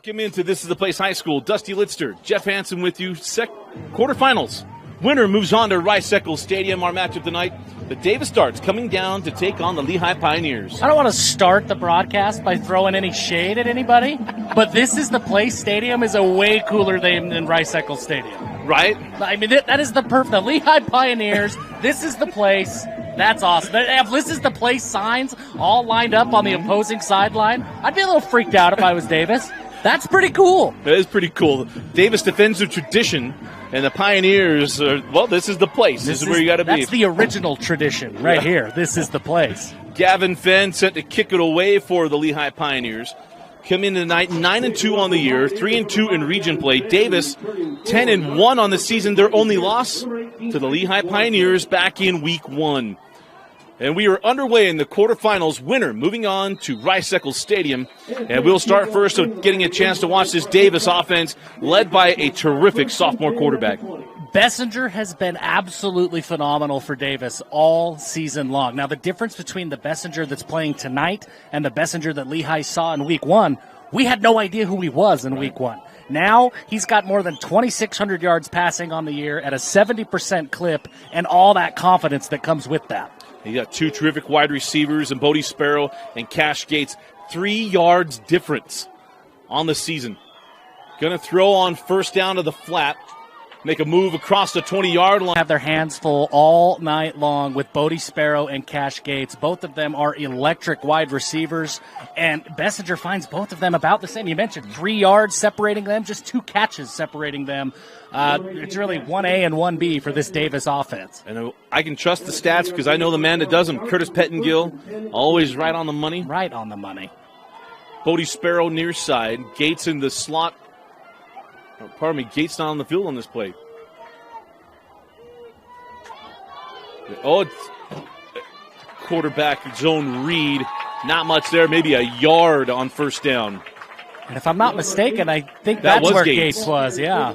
Welcome into This Is the Place High School. Dusty Litster, Jeff Hansen with you. Quarterfinals. Winner moves on to Rice-Eccles Stadium. Our matchup tonight, the Davis Darts coming down to take on the Lehi Pioneers. I don't want to start the broadcast by throwing any shade at anybody, but This Is the Place Stadium is a way cooler name than Rice-Eccles Stadium. Right? I mean, that is the perfect. The Lehi Pioneers, This Is the Place. That's awesome. They have This Is the Place signs all lined up on the opposing sideline. I'd be a little freaked out if I was Davis. That's pretty cool. That is pretty cool. Davis defends the tradition, and the Pioneers are, well, this is the place. This is where you got to be. That's the original tradition right here. This is the place. Gavin Fenn sent to kick it away for the Lehi Pioneers. Come in tonight 9-2 on the year, 3-2 in region play. Davis 10-1 on the season. Their only loss to the Lehi Pioneers back in week 1. And we are underway in the quarterfinals. Winner moving on to Rice-Eccles Stadium. And we'll start first with getting a chance to watch this Davis offense led by a terrific sophomore quarterback. Bessinger has been absolutely phenomenal for Davis all season long. Now, the difference between the Bessinger that's playing tonight and the Bessinger that Lehi saw in week 1, we had no idea who he was in week 1. Now he's got more than 2,600 yards passing on the year at a 70% clip and all that confidence that comes with that. You got two terrific wide receivers in Bodie Sparrow and Cash Gates. 3 yards difference on the season. Going to throw on first down to the flat. Make a move across the 20-yard line. Have their hands full all night long with Bodie Sparrow and Cash Gates. Both of them are electric wide receivers, and Bessinger finds both of them about the same. You mentioned 3 yards separating them, just 2 catches separating them. It's really 1A and 1B for this Davis offense. And I can trust the stats because I know the man that does them, Curtis Pettengill, always right on the money. Right on the money. Bodie Sparrow near side, Gates in the slot. Gates not on the field on this play. Oh, it's quarterback zone read. Not much there, maybe a yard on first down. And if I'm not mistaken, I think that's where Gates was, yeah.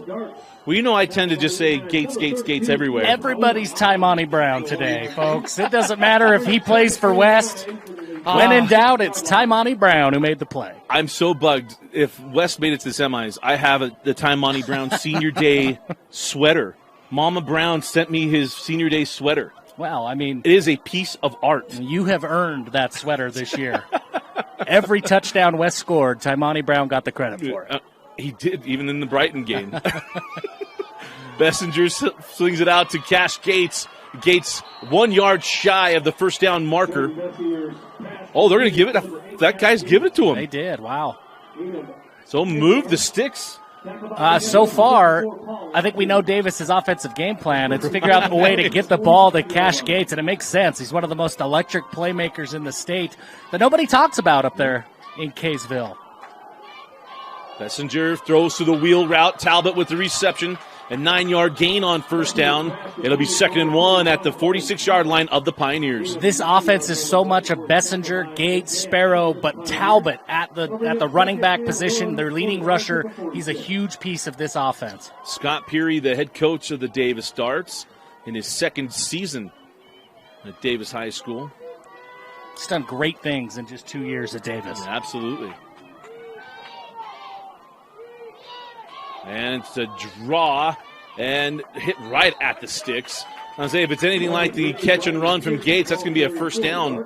Well, you know I tend to just say Gates everywhere. Everybody's Taimani Brown today, folks. It doesn't matter if he plays for West. When in doubt, it's Taimani Brown who made the play. I'm so bugged. If West made it to the semis, I have the Taimani Brown Senior Day sweater. Mama Brown sent me his Senior Day sweater. Well, I mean, it is a piece of art. You have earned that sweater this year. Every touchdown West scored, Taimani Brown got the credit for it. He did, even in the Brighton game. Bessinger slings it out to Cash Gates. Gates 1 yard shy of the first down marker. Oh, they're going to give it. That guy's giving it to him. They did. Wow. So move the sticks. So far, I think we know Davis's offensive game plan. It's figure out a way to get the ball to Cash Gates, and it makes sense. He's one of the most electric playmakers in the state that nobody talks about up there in Kaysville. Bessinger throws to the wheel route. Talbot with the reception. A 9-yard gain on first down. It'll be 2nd and 1 at the 46-yard line of the Pioneers. This offense is so much of Bessinger, Gates, Sparrow, but Talbot at the running back position, their leading rusher. He's a huge piece of this offense. Scott Peary, the head coach of the Davis Darts, in his 2nd season at Davis High School. He's done great things in just 2 years at Davis. Yeah, absolutely. And it's a draw and hit right at the sticks. I'll say if it's anything like the catch and run from Gates, that's going to be a first down.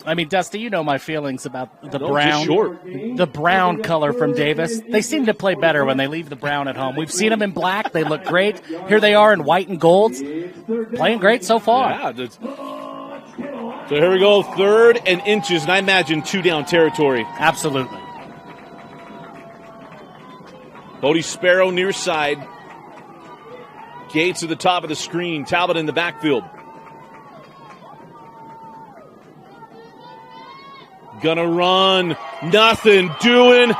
I mean, Dusty, you know my feelings about the brown color from Davis. They seem to play better when they leave the brown at home. We've seen them in black. They look great. Here they are in white and golds. Playing great so far. Yeah, so here we go, 3rd and inches, and I imagine 2 down territory. Absolutely. Bodie Sparrow near side. Gates at the top of the screen. Talbot in the backfield. Gonna run. Nothing doing.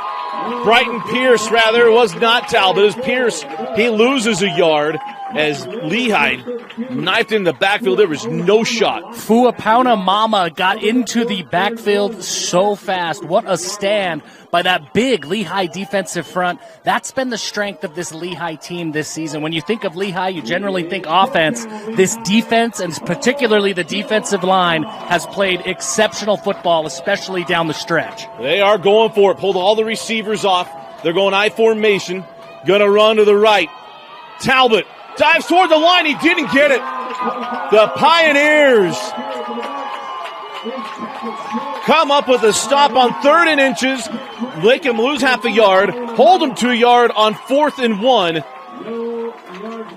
Brighton Pierce, rather. It was not Talbot. It was Pierce. He loses a yard. as Lehi knifed in the backfield. There was no shot. Fuapauna Mama got into the backfield so fast. What a stand by that big Lehi defensive front. That's been the strength of this Lehi team this season. When you think of Lehi, you generally think offense. This defense, and particularly the defensive line, has played exceptional football, especially down the stretch. They are going for it. Pulled all the receivers off. They're going I formation. Going to run to the right. Talbot dives toward the line. He didn't get it. The Pioneers come up with a stop on 3rd and inches. Make him lose half a yard. Hold him 2 yard on 4th and 1.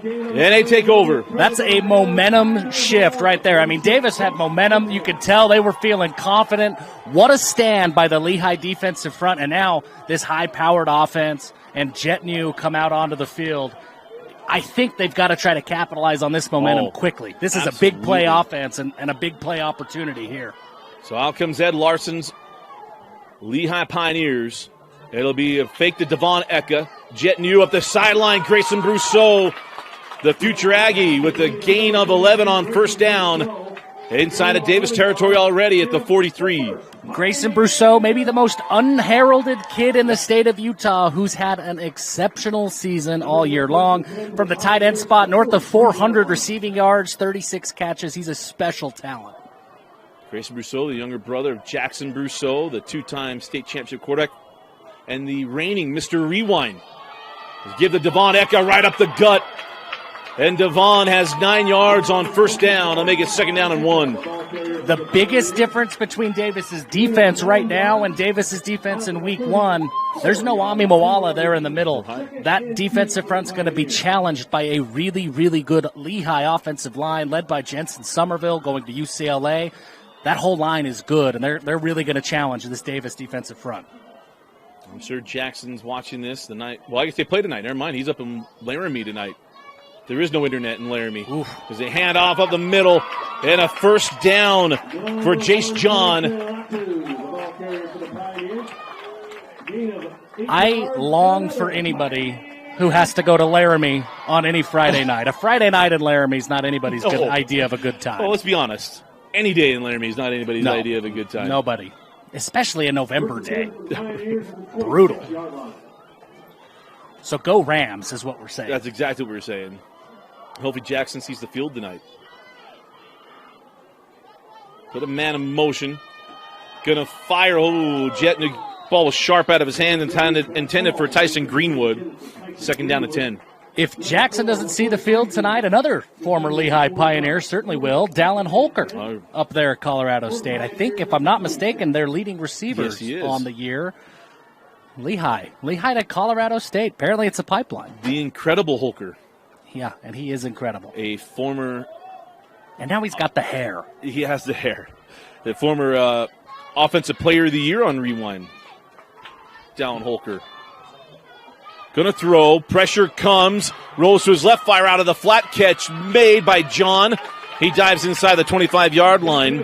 And they take over. That's a momentum shift right there. I mean, Davis had momentum. You could tell they were feeling confident. What a stand by the Lehi defensive front. And now this high-powered offense and Jetnew come out onto the field. I think they've got to try to capitalize on this momentum quickly. This is absolutely a big play offense and a big play opportunity here. So out comes Ed Larson's Lehi Pioneers. It'll be a fake to Devon Eka. Jetnew up the sideline. Grayson Brousseau, the future Aggie, with a gain of 11 on 1st down. Inside of Davis territory already at the 43. Grayson Brousseau, maybe the most unheralded kid in the state of Utah, who's had an exceptional season all year long. From the tight end spot, north of 400 receiving yards, 36 catches. He's a special talent. Grayson Brousseau, the younger brother of Jackson Brousseau, the 2-time state championship quarterback, and the reigning Mr. Rewind. Give the Devon Eka right up the gut. And Devon has 9 yards on 1st down. I'll make it 2nd down and 1. The biggest difference between Davis's defense right now and Davis's defense in week 1, there's no Ami Moala there in the middle. That defensive front's going to be challenged by a really, really good Lehi offensive line led by Jensen Somerville going to UCLA. That whole line is good, and they're really going to challenge this Davis defensive front. I'm sure Jackson's watching this the night. Well, I guess they play tonight. Never mind. He's up in Laramie tonight. There is no internet in Laramie. Because they hand off up the middle. And a 1st down for Jace John. I long for anybody who has to go to Laramie on any Friday night. A Friday night in Laramie is not anybody's good idea of a good time. Well, let's be honest. Any day in Laramie is not anybody's idea of a good time. Nobody. Especially a November day. Brutal. So go Rams is what we're saying. That's exactly what we're saying. Hopefully Jackson sees the field tonight. Put a man in motion. Gonna fire. Oh, Jetnew. Ball was sharp out of his hand, intended for Tyson Greenwood. 2nd down and 10. If Jackson doesn't see the field tonight, another former Lehi Pioneer certainly will. Dallin Holker up there at Colorado State. I think, if I'm not mistaken, they're leading receivers on the year. Lehi to Colorado State. Apparently it's a pipeline. The incredible Holker. Yeah, and he is incredible. A former... And now he's got the hair. He has the hair. The former Offensive Player of the Year on Rewind. Dallin Holker. Going to throw. Pressure comes. Rolls to his left. Fire out of the flat. Catch made by John. He dives inside the 25-yard line.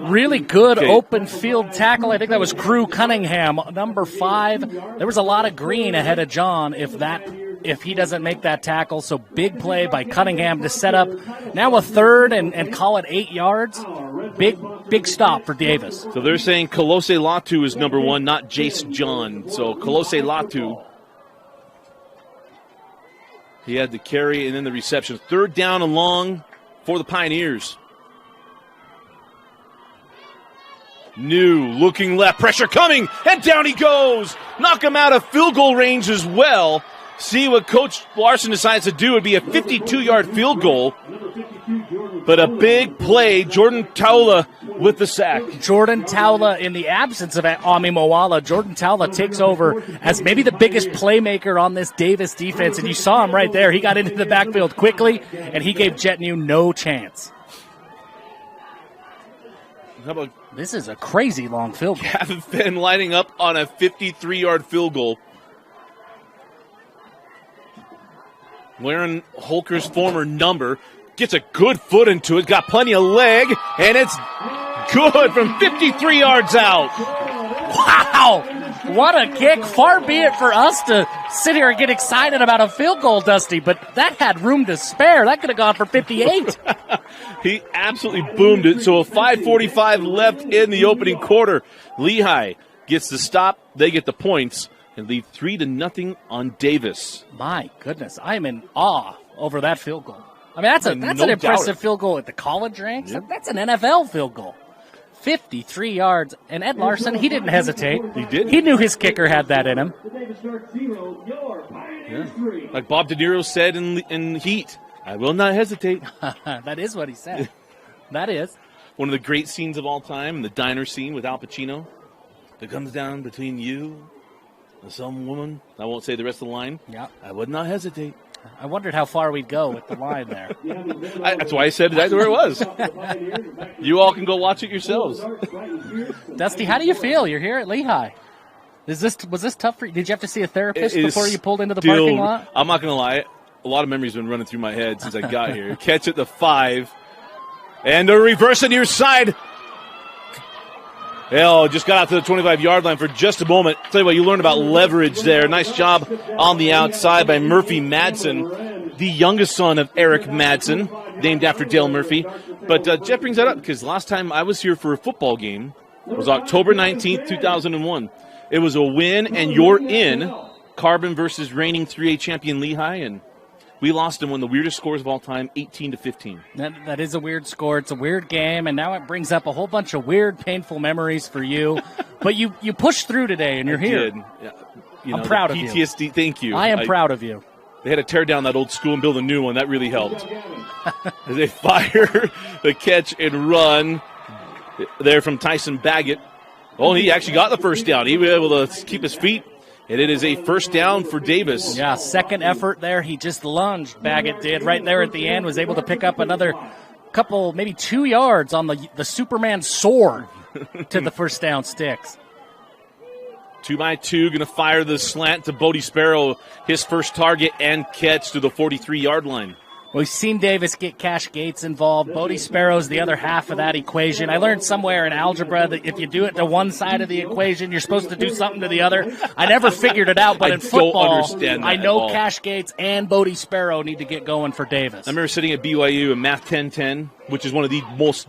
Really good open field tackle. I think that was Crew Cunningham, number 5. There was a lot of green ahead of John if he doesn't make that tackle. So big play by Cunningham to set up now a 3rd and call it 8 yards. Big stop for Davis. So they're saying Kolose Latu is number 1, not Jace John. So Kolose Latu, he had the carry and then the reception. 3rd down and long for the Pioneers. New looking left, pressure coming, and down he goes. Knock him out of field goal range as well. See what Coach Larson decides to do. It would be a 52-yard field goal. But a big play, Jordan Taula with the sack. Jordan Taula, in the absence of Ami Moala, Jordan Taula takes over as maybe the biggest playmaker on this Davis defense. And you saw him right there. He got into the backfield quickly, and he gave Jetnew no chance. How about this is a crazy long field goal. Gavin Fenn lining up on a 53-yard field goal. Wearing Holker's former number. Gets a good foot into it. Got plenty of leg. And it's good from 53 yards out. Wow. What a kick. Far be it for us to sit here and get excited about a field goal, Dusty, but that had room to spare. That could have gone for 58. He absolutely boomed it. So a 5:45 left in the opening quarter. Lehi gets the stop. They get the points and lead 3-0 on Davis. My goodness, I am in awe over that field goal. I mean, that's an impressive field goal at the college ranks. Yep. That's an NFL field goal. 53 yards. And Ed Larson, he didn't hesitate. He did. He knew his kicker had that in him. Yeah. Like Bob De Niro said in Heat, I will not hesitate. That is what he said. That is. One of the great scenes of all time, the diner scene with Al Pacino. That comes down between you and some woman. I won't say the rest of the line. Yeah. I would not hesitate. I wondered how far we'd go with the line there. That's why I said that's where it was. You all can go watch it yourselves. Dusty, how do you feel? You're here at Lehi. Was this tough for you? Did you have to see a therapist before you pulled into the parking lot? I'm not going to lie. A lot of memories have been running through my head since I got here. Catch at the 5. And the reverse on your side. Hell, just got out to the 25-yard line for just a moment. Tell you what, you learned about leverage there. Nice job on the outside by Murphy Madsen, the youngest son of Eric Madsen, named after Dale Murphy. But Jeff brings that up because last time I was here for a football game was October 19th, 2001. It was a win, and you're in Carbon versus reigning 3A champion Lehi, and we lost in one of the weirdest scores of all time, 18-15. That is a weird score. It's a weird game, and now it brings up a whole bunch of weird, painful memories for you. But you pushed through today, and you're here. Yeah. I'm proud of you. PTSD, thank you. I am proud of you. They had to tear down that old school and build a new one. That really helped. As they fire the catch and run there from Tyson Baggett. Oh, he actually got the first down. He was able to keep his feet. And it is a first down for Davis. Yeah, second effort there. He just lunged, Baggett did, right there at the end, was able to pick up another couple, maybe 2 yards on the Superman sword to the first down sticks. 2x2, going to fire the slant to Bodie Sparrow, his first target and catch to the 43-yard line. We've seen Davis get Cash Gates involved. Bodie Sparrow's the other half of that equation. I learned somewhere in algebra that if you do it to one side of the equation, you're supposed to do something to the other. I never figured it out, but in football, I know Cash Gates and Bodie Sparrow need to get going for Davis. I remember sitting at BYU in Math 1010, which is one of the most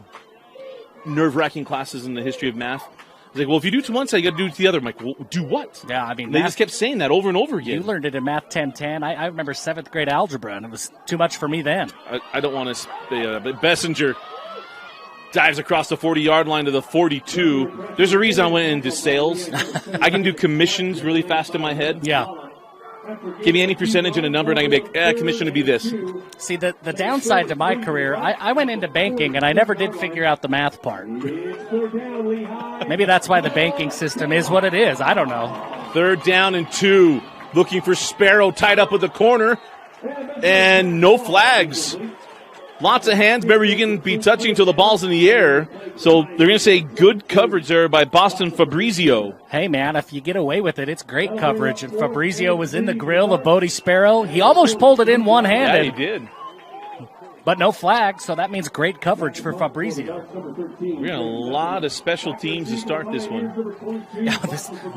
nerve-wracking classes in the history of math. I was like, well, if you do it to one side, you got to do it to the other. I'm like, well, do what? Yeah, I mean, they just kept saying that over and over again. You learned it in Math 1010. I remember 7th grade algebra, and it was too much for me then. I don't want to but Bessinger dives across the 40-yard line to the 42. There's a reason I went into sales. I can do commissions really fast in my head. Yeah. Give me any percentage and a number, and I can make commission to be this. See, the downside to my career, I went into banking, and I never did figure out the math part. Maybe that's why the banking system is what it is. I don't know. 3rd down and 2. Looking for Sparrow tied up with the corner, and no flags. Lots of hands. Remember, you can be touching until the ball's in the air. So they're going to say good coverage there by Boston Fabrizio. Hey, man, if you get away with it, it's great coverage. And Fabrizio was in the grill of Bodie Sparrow. He almost pulled it in one-handed. Yeah, he did. But no flag, so that means great coverage for Fabrizio. We're got a lot of special teams to start this one. Yeah,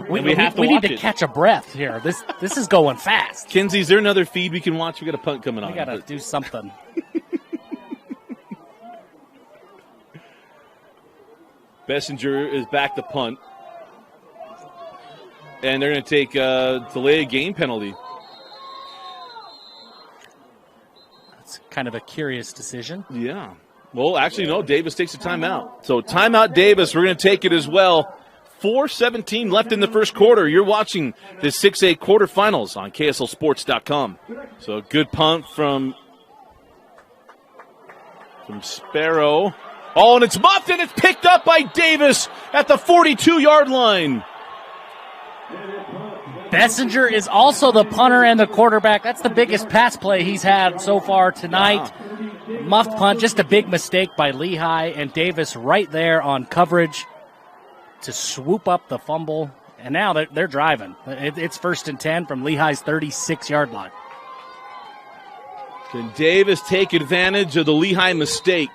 we need to catch a breath here. This is going fast. Kinsey, is there another feed we can watch? We got a punt coming on. We got to do something. Bessinger is back to punt. And they're going to take a delay of game penalty. That's kind of a curious decision. Yeah. Well, actually, no. Davis takes a timeout. So timeout Davis. We're going to take it as well. 4:17 left in the first quarter. You're watching the 6A quarterfinals on KSLSports.com. So a good punt from Sparrow. Oh, and it's muffed, and it's picked up by Davis at the 42-yard line. Bessinger is also the punter and the quarterback. That's the biggest pass play he's had so far tonight. Wow. Muffed punt, just a big mistake by Lehi, and Davis right there on coverage to swoop up the fumble. And now they're driving. It's 1st and 10 from Lehi's 36-yard line. Can Davis take advantage of the Lehi mistake?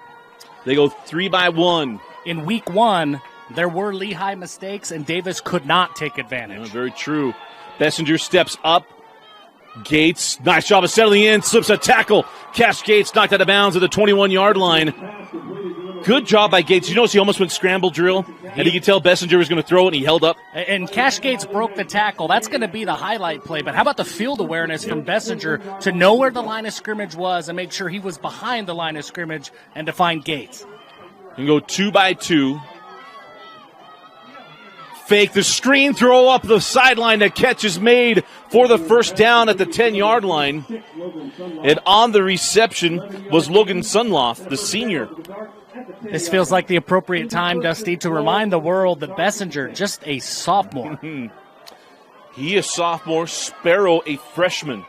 They go 3-by-1. In week 1, There were Lehigh mistakes, and Davis could not take advantage. Yeah, very true. Bessinger steps up. Gates, nice job of settling in, slips a tackle. Cash Gates knocked out of bounds at the 21-yard line. Good job by Gates. You notice he almost went scramble drill, and you could tell Bessinger was going to throw it, and he held up. And Cash Gates broke the tackle. That's going to be the highlight play. But how about the field awareness from Bessinger to know where the line of scrimmage was and make sure he was behind the line of scrimmage and to find Gates? You can go 2 by 2. Fake the screen, throw up the sideline. The catch is made for the first down at the 10-yard line. And on the reception was Logan Sunloff, the senior. This feels like the appropriate time, Dusty, to remind the world that Bessinger, just a sophomore. He a sophomore, Sparrow a freshman.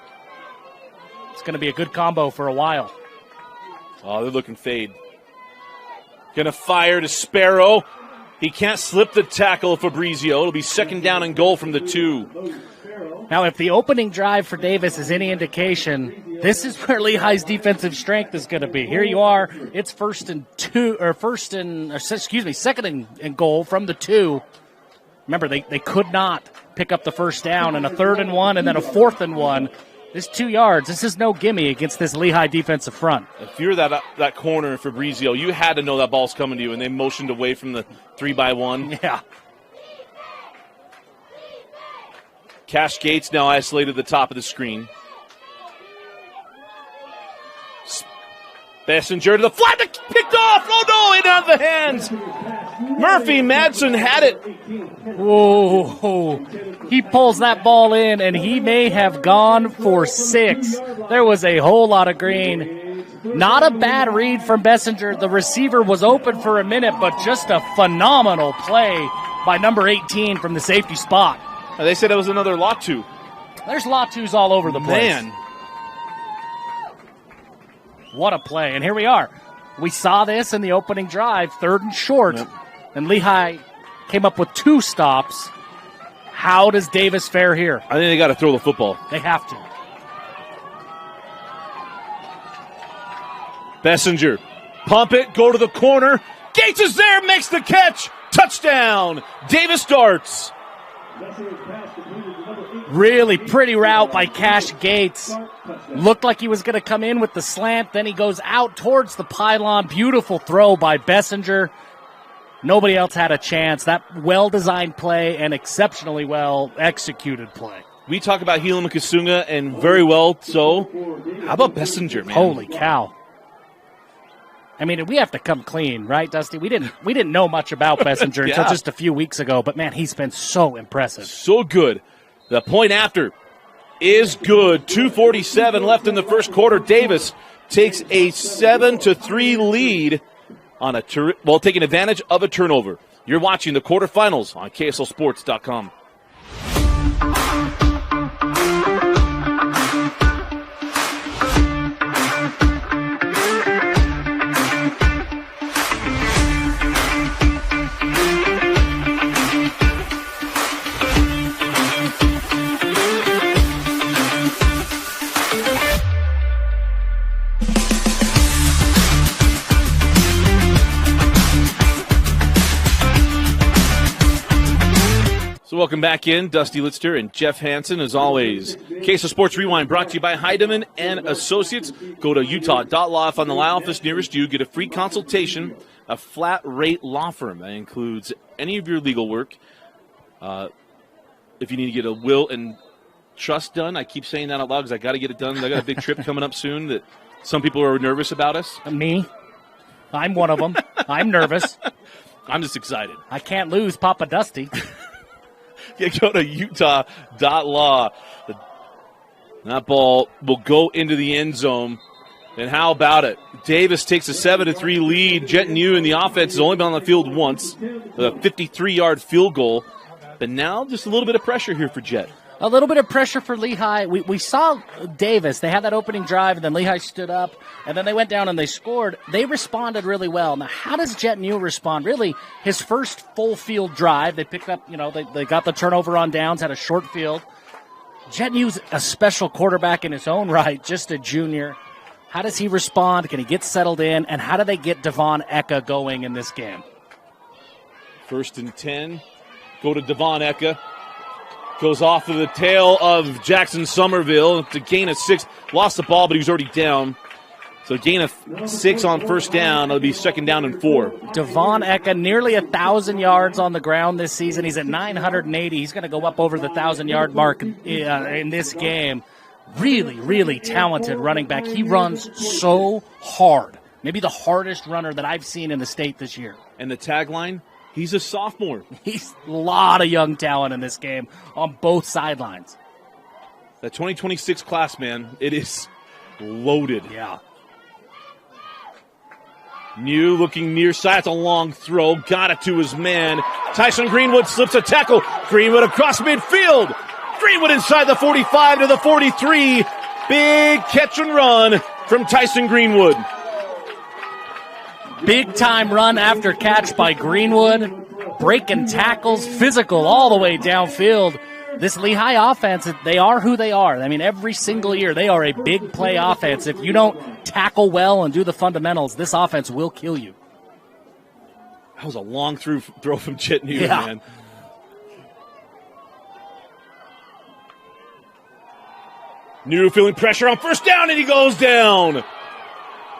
It's going to be a good combo for a while. Oh, they're looking fade. Going to fire to Sparrow. He can't slip the tackle of Fabrizio. It'll be second down and goal from the 2. Now, if the opening drive for Davis is any indication, this is where Lehigh's defensive strength is going to be. Here you are. It's second and goal from the 2. Remember, they could not pick up the first down, and a 3rd and 1 and then a 4th and 1. This 2 yards, this is no gimme against this Lehigh defensive front. If you're that corner, Fabrizio, you had to know that ball's coming to you, and they motioned away from the 3-by-1. Yeah. Cash Gates now isolated at the top of the screen. Bessinger to the flat, picked off. Oh no, in out of the hands. Murphy Madsen had it. Whoa, he pulls that ball in, and he may have gone for 6. There was a whole lot of green. Not a bad read from Bessinger. The receiver was open for a minute, but just a phenomenal play by number 18 from the safety spot. They said it was another Latu. There's Latus all over the place. Man. What a play. And here we are. We saw this in the opening drive, 3rd and short, and Lehigh came up with 2 stops. How does Davis fare here? I think they got to throw the football. They have to. Bessinger, pump it, go to the corner. Gates is there, makes the catch. Touchdown. Davis darts. Really pretty route by Cash Gates. Looked like he was going to come in with the slant. Then he goes out towards the pylon. Beautiful throw by Bessinger. Nobody else had a chance. That well-designed play and exceptionally well-executed play. We talk about Hila Makasunga, and very well so. How about Bessinger, man? Holy cow. I mean, we have to come clean, right, Dusty? We didn't know much about Bessinger until just a few weeks ago, but, man, he's been so impressive. So good. The point after is good. 2:47 left in the first quarter. Davis takes a 7-3 lead on taking advantage of a turnover. You're watching the quarterfinals on KSLSports.com. Welcome back in, Dusty Litster and Jeff Hansen, as always. KSL Sports Rewind brought to you by Heidemann and Associates. Go to utah.law. If on the law office nearest you, get a free consultation, a flat rate law firm. That includes any of your legal work. If you need to get a will and trust done, I keep saying that out loud because I got to get it done. I got a big trip coming up soon that some people are nervous about us. Me? I'm one of them. I'm nervous. I'm just excited. I can't lose Papa Dusty. You go to utah.law. That ball will go into the end zone. And how about it? Davis takes a 7-3 lead. Jet New in the offense has only been on the field once. A 53-yard field goal. But now just a little bit of pressure here for Jet. A little bit of pressure for Lehigh. We saw Davis. They had that opening drive, and then Lehigh stood up, and then they went down and they scored. They responded really well. Now, how does Jet New respond? Really, his first full field drive, they picked up, they got the turnover on downs, had a short field. Jet New's a special quarterback in his own right, just a junior. How does he respond? Can he get settled in? And how do they get Devon Eka going in this game? First and 10. Go to Devon Eka. Goes off of the tail of Jackson Somerville. It's a gain of 6. Lost the ball, but he was already down. So gain of 6 on first down. It'll be second down and 4. Devon Eka, nearly 1,000 yards on the ground this season. He's at 980. He's going to go up over the 1,000-yard mark in this game. Really, really talented running back. He runs so hard. Maybe the hardest runner that I've seen in the state this year. And the tagline? He's a sophomore. He's a lot of young talent in this game on both sidelines. The 2026 class, man, it is loaded. Yeah. New looking near side. It's a long throw. Got it to his man. Tyson Greenwood slips a tackle. Greenwood across midfield. Greenwood inside the 45 to the 43. Big catch and run from Tyson Greenwood. Big time run after catch by Greenwood. Breaking tackles, physical all the way downfield. This Lehi offense, they are who they are. I mean, every single year, they are a big play offense. If you don't tackle well and do the fundamentals, this offense will kill you. That was a long throw from Jet New, yeah. Man. New feeling pressure on first down, and he goes down.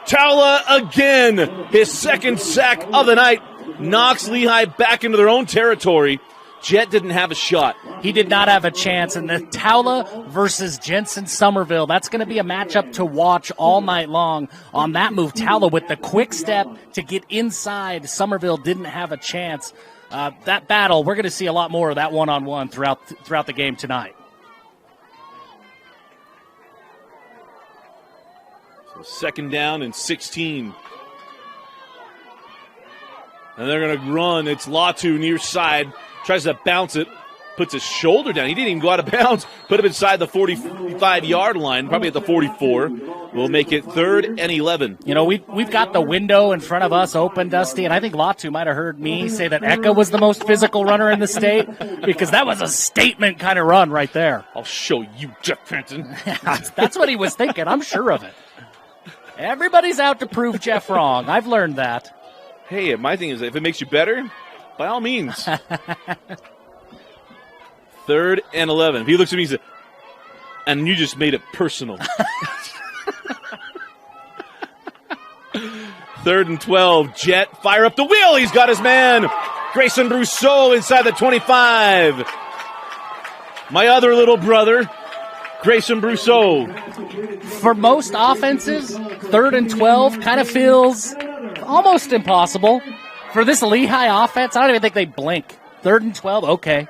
Tala again, his second sack of the night, knocks Lehi back into their own territory. Jet didn't have a shot. He did not have a chance. And the Tala versus Jensen Somerville, that's going to be a matchup to watch all night long. On that move, Tala with the quick step to get inside. Somerville didn't have a chance. That battle, we're going to see a lot more of that one-on-one throughout the game tonight. So second down and 16. And they're going to run. It's Latu near side. Tries to bounce it. Puts his shoulder down. He didn't even go out of bounds. Put him inside the 45-yard line, probably at the 44. We'll make it 3rd and 11. You know, we've got the window in front of us open, Dusty, and I think Latu might have heard me say that Eka was the most physical runner in the state, because that was a statement kind of run right there. I'll show you, Jeff Fenton. That's what he was thinking. I'm sure of it. Everybody's out to prove Jeff wrong. I've learned that. Hey, my thing is, if it makes you better, by all means. 3rd and 11. If he looks at me and says, and you just made it personal. 3rd and 12. Jet, fire up the wheel. He's got his man. Grayson Brousseau inside the 25. My other little brother, Grayson Brousseau. For most offenses, 3rd and 12 kind of feels almost impossible. For this Lehi offense, I don't even think they blink. 3rd and 12, okay.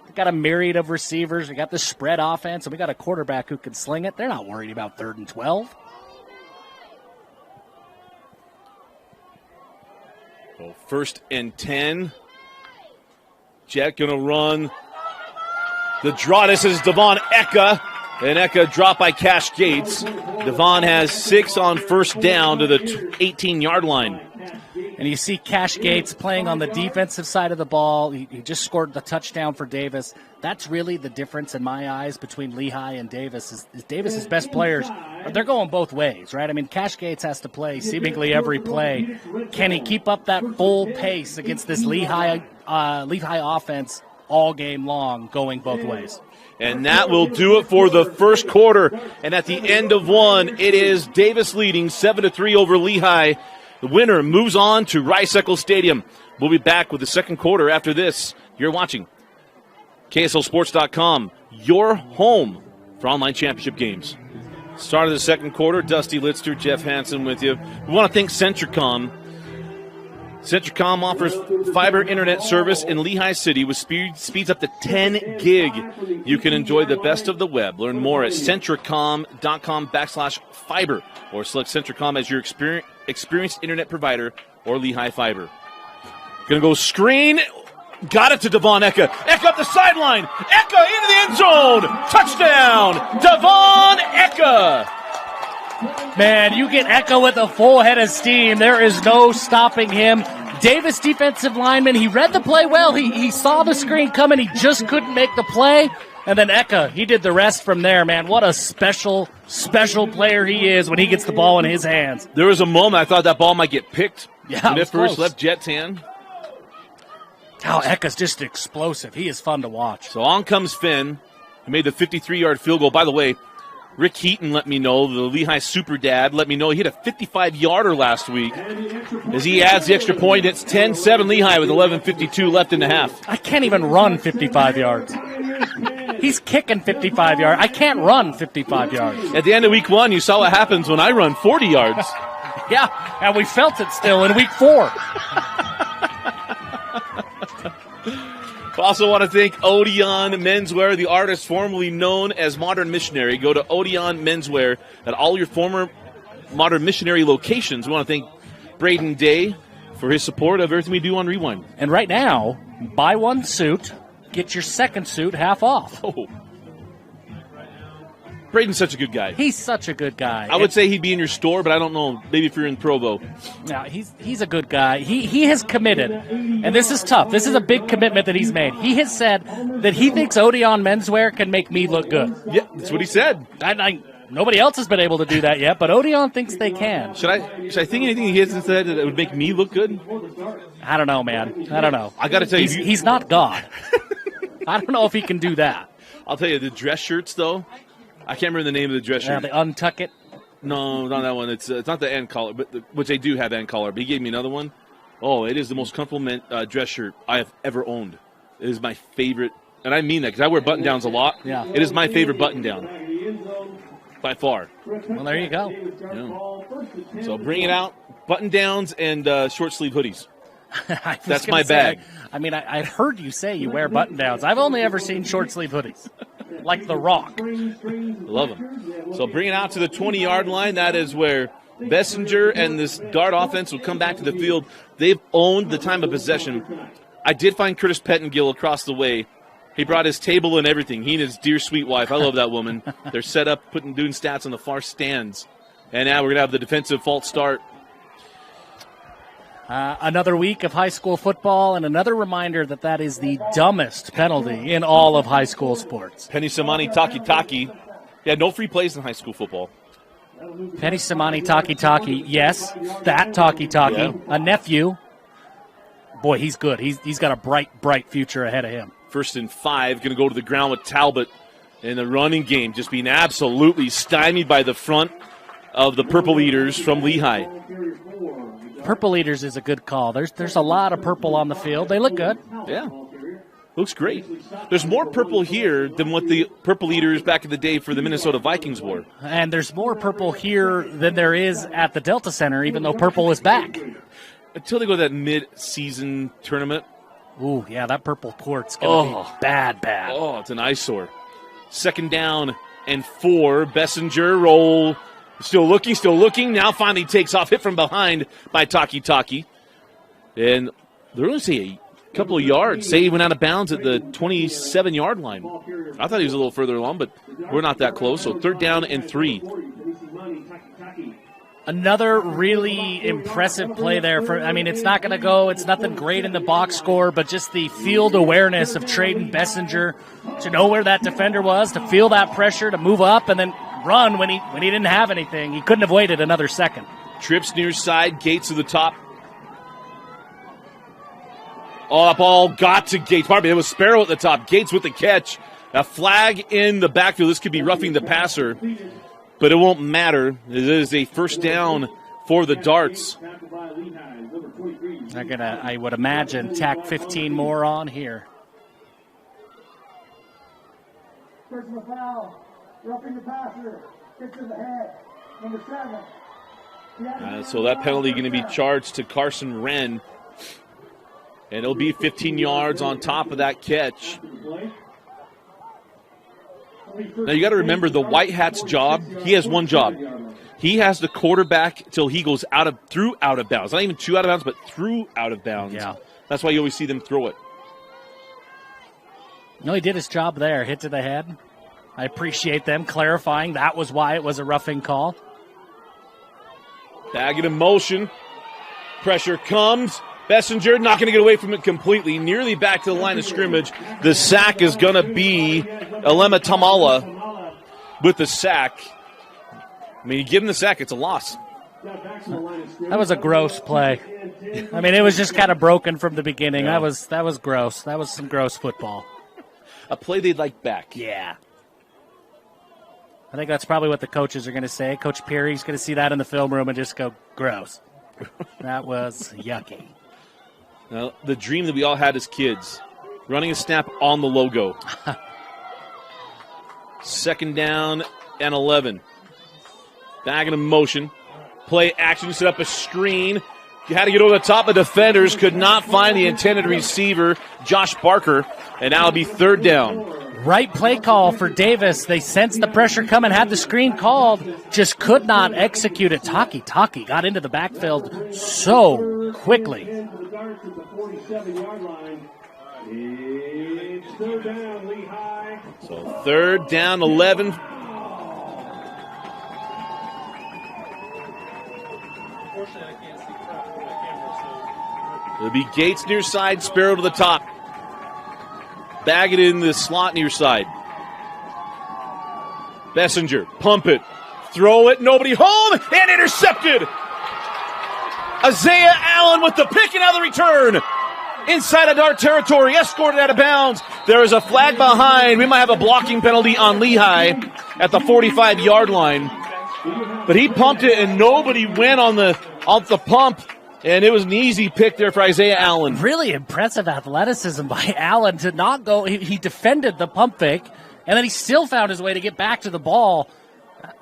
We got a myriad of receivers. We got the spread offense, and we got a quarterback who can sling it. They're not worried about 3rd and 12. So 1st and 10. Jet going to run the draw. This is Devon Eka. And Eka dropped by Cash Gates. Devon has 6 on first down to the 18-yard line. And you see Cash Gates playing on the defensive side of the ball. He just scored the touchdown for Davis. That's really the difference in my eyes between Lehi and Davis. Is Davis's best players, they're going both ways, right? I mean, Cash Gates has to play seemingly every play. Can he keep up that full pace against this Lehi offense all game long, going both ways? And that will do it for the first quarter. And at the end of one, it is Davis leading 7-3 over Lehi. The winner moves on to Rice-Eccles Stadium. We'll be back with the second quarter after this. You're watching KSLSports.com, your home for online championship games. Start of the second quarter, Dusty Litzter, Jeff Hansen with you. We want to thank Centricom. Centricom offers fiber internet service in Lehi City with speeds up to 10 gig. You can enjoy the best of the web. Learn more at centricom.com/fiber or select Centricom as your experienced internet provider or Lehi Fiber. Going to go screen. Got it to Devon Eka. Eka up the sideline. Eka into the end zone. Touchdown. Devon Eka. Man, you get Eka with a full head of steam. There is no stopping him. Davis, defensive lineman, he read the play well. He saw the screen coming. He just couldn't make the play. And then Eka, he did the rest from there, man. What a special, special player he is when he gets the ball in his hands. There was a moment I thought that ball might get picked. Yeah, when it first close. left Jet's hand. Oh, Eka's just explosive. He is fun to watch. So on comes Finn, who made the 53-yard field goal. By the way, Rick Heaton let me know, the Lehigh super dad, let me know he hit a 55-yarder last week. As he adds the extra point, it's 10-7 Lehigh with 11:52 left in the half. I can't even run 55 yards. He's kicking 55 yards. I can't run 55 yards. At the end of week 1, you saw what happens when I run 40 yards. Yeah, and we felt it still in week 4. I also want to thank Odeon Menswear, the artist formerly known as Modern Missionary. Go to Odeon Menswear at all your former Modern Missionary locations. We want to thank Braden Day for his support of everything we do on Rewind. And right now, buy one suit, get your second suit half off. Oh. Braden's such a good guy. He's such a good guy. I would say he'd be in your store, but I don't know. Maybe if you're in Provo. Yeah, he's a good guy. He has committed, and this is tough. This is a big commitment that he's made. He has said that he thinks Odeon Menswear can make me look good. Yeah, that's what he said. Nobody else has been able to do that yet, but Odeon thinks they can. Should I think anything he hasn't said that would make me look good? I don't know, man. I don't know. I got to tell you. He's not God. I don't know if he can do that. I'll tell you, the dress shirts, though. I can't remember the name of the dress shirt. They untuck it. No, not that one. It's not the end collar, which they do have end collar. But he gave me another one. Oh, it is the most comfortable dress shirt I have ever owned. It is my favorite, and I mean that because I wear button downs a lot. Yeah, it is my favorite button down by far. Well, there you go. Yeah. So bring it out, button downs and short sleeve hoodies. That's my bag. I mean, I've heard you say you wear button downs. I've only ever seen short sleeve hoodies. Like The Rock. Love them. So bring it out to the 20-yard line. That is where Bessinger and this Dart offense will come back to the field. They've owned the time of possession. I did find Curtis Pettengill across the way. He brought his table and everything. He and his dear sweet wife. I love that woman. They're set up, doing stats on the far stands. And now we're going to have the defensive false start. Another week of high school football, and another reminder that is the dumbest penalty in all of high school sports. Penny Samani Taki. Yeah, no free plays in high school football. Penny Samani Taki. Yes, that Taki. Yeah. A nephew. Boy, he's good. He's got a bright future ahead of him. 1st and 5, going to go to the ground with Talbot in the running game, just being absolutely stymied by the front of the Purple Eaters from Lehigh. Purple Eaters is a good call. There's a lot of purple on the field. They look good. Yeah. Looks great. There's more purple here than what the Purple Eaters back in the day for the Minnesota Vikings were. And there's more purple here than there is at the Delta Center, even though purple is back. Until they go to that mid-season tournament. Ooh, yeah, that purple court's going to be bad. Oh, it's an eyesore. 2nd down and 4. Bessinger roll. Still looking. Now finally takes off. Hit from behind by Taki. And they're going to see a couple of yards. Say he went out of bounds at the 27-yard line. I thought he was a little further along, but we're not that close. So 3rd down and 3. Another really impressive play there. It's not going to go. It's nothing great in the box score, but just the field awareness of Trayden Bessinger to know where that defender was, to feel that pressure, to move up, and then run when he didn't have anything. He couldn't have waited another second. Trips near side, Gates to the top. Oh, that ball got to Gates. Pardon me, it was Sparrow at the top. Gates with the catch. A flag in the backfield. This could be roughing the passer, but it won't matter. It is a 1st down for the Darts. They're going to, I would imagine, tack 15 more on here. Personal foul. Roughing the passer. Gets to the head. Number 7. So that penalty going to be charged to Carson Wren. And it'll be 15 yards on top of that catch. Now you got to remember the White Hat's job. He has one job. He has the quarterback till he goes through out of bounds. Not even 2 out of bounds, but through out of bounds. Yeah. That's why you always see them throw it. No, he did his job there. Hit to the head. I appreciate them clarifying that was why it was a roughing call. Bag it in motion. Pressure comes. Bessinger not going to get away from it completely. Nearly back to the line of scrimmage. The sack is going to be Alema Tamala with the sack. I mean, you give him the sack, it's a loss. That was a gross play. I mean, it was just kind of broken from the beginning. Yeah. That was gross. That was some gross football. A play they'd like back. Yeah. I think that's probably what the coaches are going to say. Coach Peary's going to see that in the film room and just go, gross. That was yucky. Now, the dream that we all had as kids, running a snap on the logo. 2nd down and 11. Back in motion. Play action, set up a screen. You had to get over the top of defenders, could not find the intended receiver, Josh Barker, and now it'll be 3rd down. Right play call for Davis. They sensed the pressure coming, had the screen called, just could not execute it. Taki got into the backfield so quickly. So 3rd down, 11. It'll be Gates near side, Sparrow to the top. Bag it in the slot near side. Bessinger, pump it, throw it, nobody home, and intercepted. Isaiah Allen with the pick and now the return. Inside of our territory, escorted out of bounds. There is a flag behind. We might have a blocking penalty on Lehi at the 45-yard line. But he pumped it, and nobody went on the pump. And it was an easy pick there for Isaiah Allen. Really impressive athleticism by Allen to not go. He defended the pump fake, and then he still found his way to get back to the ball.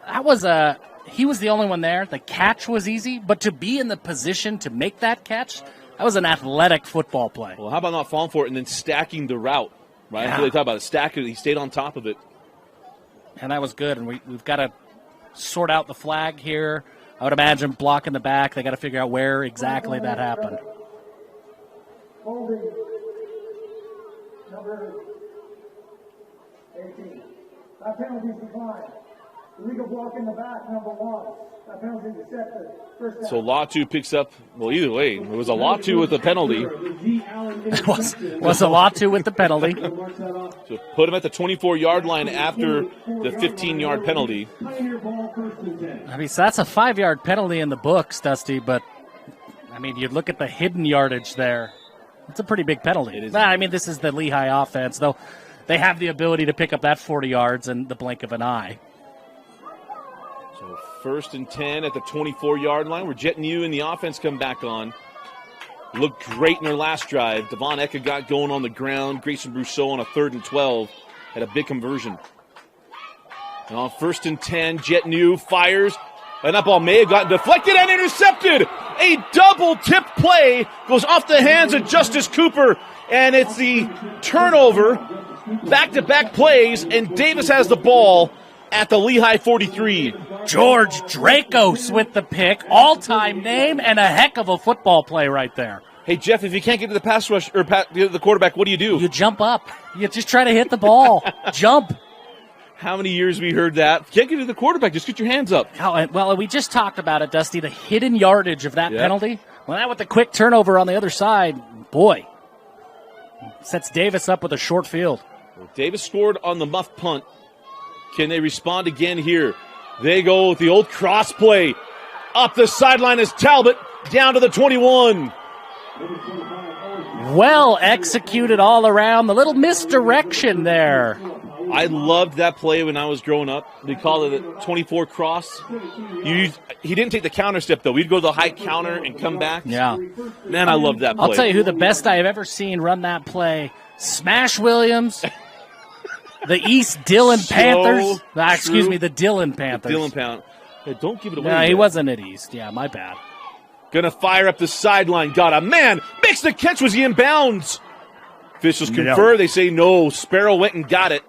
He was the only one there. The catch was easy, but to be in the position to make that catch, that was an athletic football play. Well, how about not falling for it and then stacking the route, right? Yeah. They talk about it, stacking it. He stayed on top of it. And that was good, and we've got to sort out the flag here. I would imagine blocking the back. They got to figure out where exactly that happened. Holding number 18. That penalty is declined. Illegal block in the back, number 1. That penalty is set the first down. So Latu picks up, well, either way, it was a Latu with the penalty. It was a Latu with the penalty. So put him at the 24-yard line after the 15-yard penalty. I mean, so that's a 5-yard penalty in the books, Dusty, but, I mean, you look at the hidden yardage there. It's a pretty big penalty. It is. I mean, this is the Lehi offense, though they have the ability to pick up that 40 yards in the blink of an eye. So 1st and 10 at the 24-yard line. We're jetting you and the offense come back on. Looked great in their last drive. Devon Eka got going on the ground. Grayson Brousseau on a 3rd and 12 had a big conversion. And on 1st and 10, Jet New fires. And that ball may have gotten deflected and intercepted. A double-tipped play goes off the hands of Justice Cooper. And it's the turnover. Back-to-back plays, and Davis has the ball at the Lehi 43. George Dracos with the pick. All-time name and a heck of a football play right there. Hey, Jeff, if you can't get to the pass rush or the quarterback, what do? You jump up. You just try to hit the ball. Jump. How many years we heard that? Can't get to the quarterback, just get your hands up. Well, we just talked about it, Dusty, the hidden yardage of that penalty. Well, that with the quick turnover on the other side, boy, sets Davis up with a short field. Well, Davis scored on the muff punt. Can they respond again here? They go with the old cross play. Up the sideline is Talbot, down to the 21. Well executed all around. The little misdirection there. I loved that play when I was growing up. They called it a 24 cross. He didn't take the counter step, though. We'd go to the high counter and come back. Yeah. Man, I loved that play. I'll tell you who the best I have ever seen run that play. Smash Williams, the East Dillon Panthers. The Dillon Panthers. Dillon Panthers. Hey, don't give it away. No, he wasn't at East. Yeah, my bad. Gonna fire up the sideline. Got a man. Makes the catch. Was he in bounds? Officials confer. They say no. Sparrow went and got it.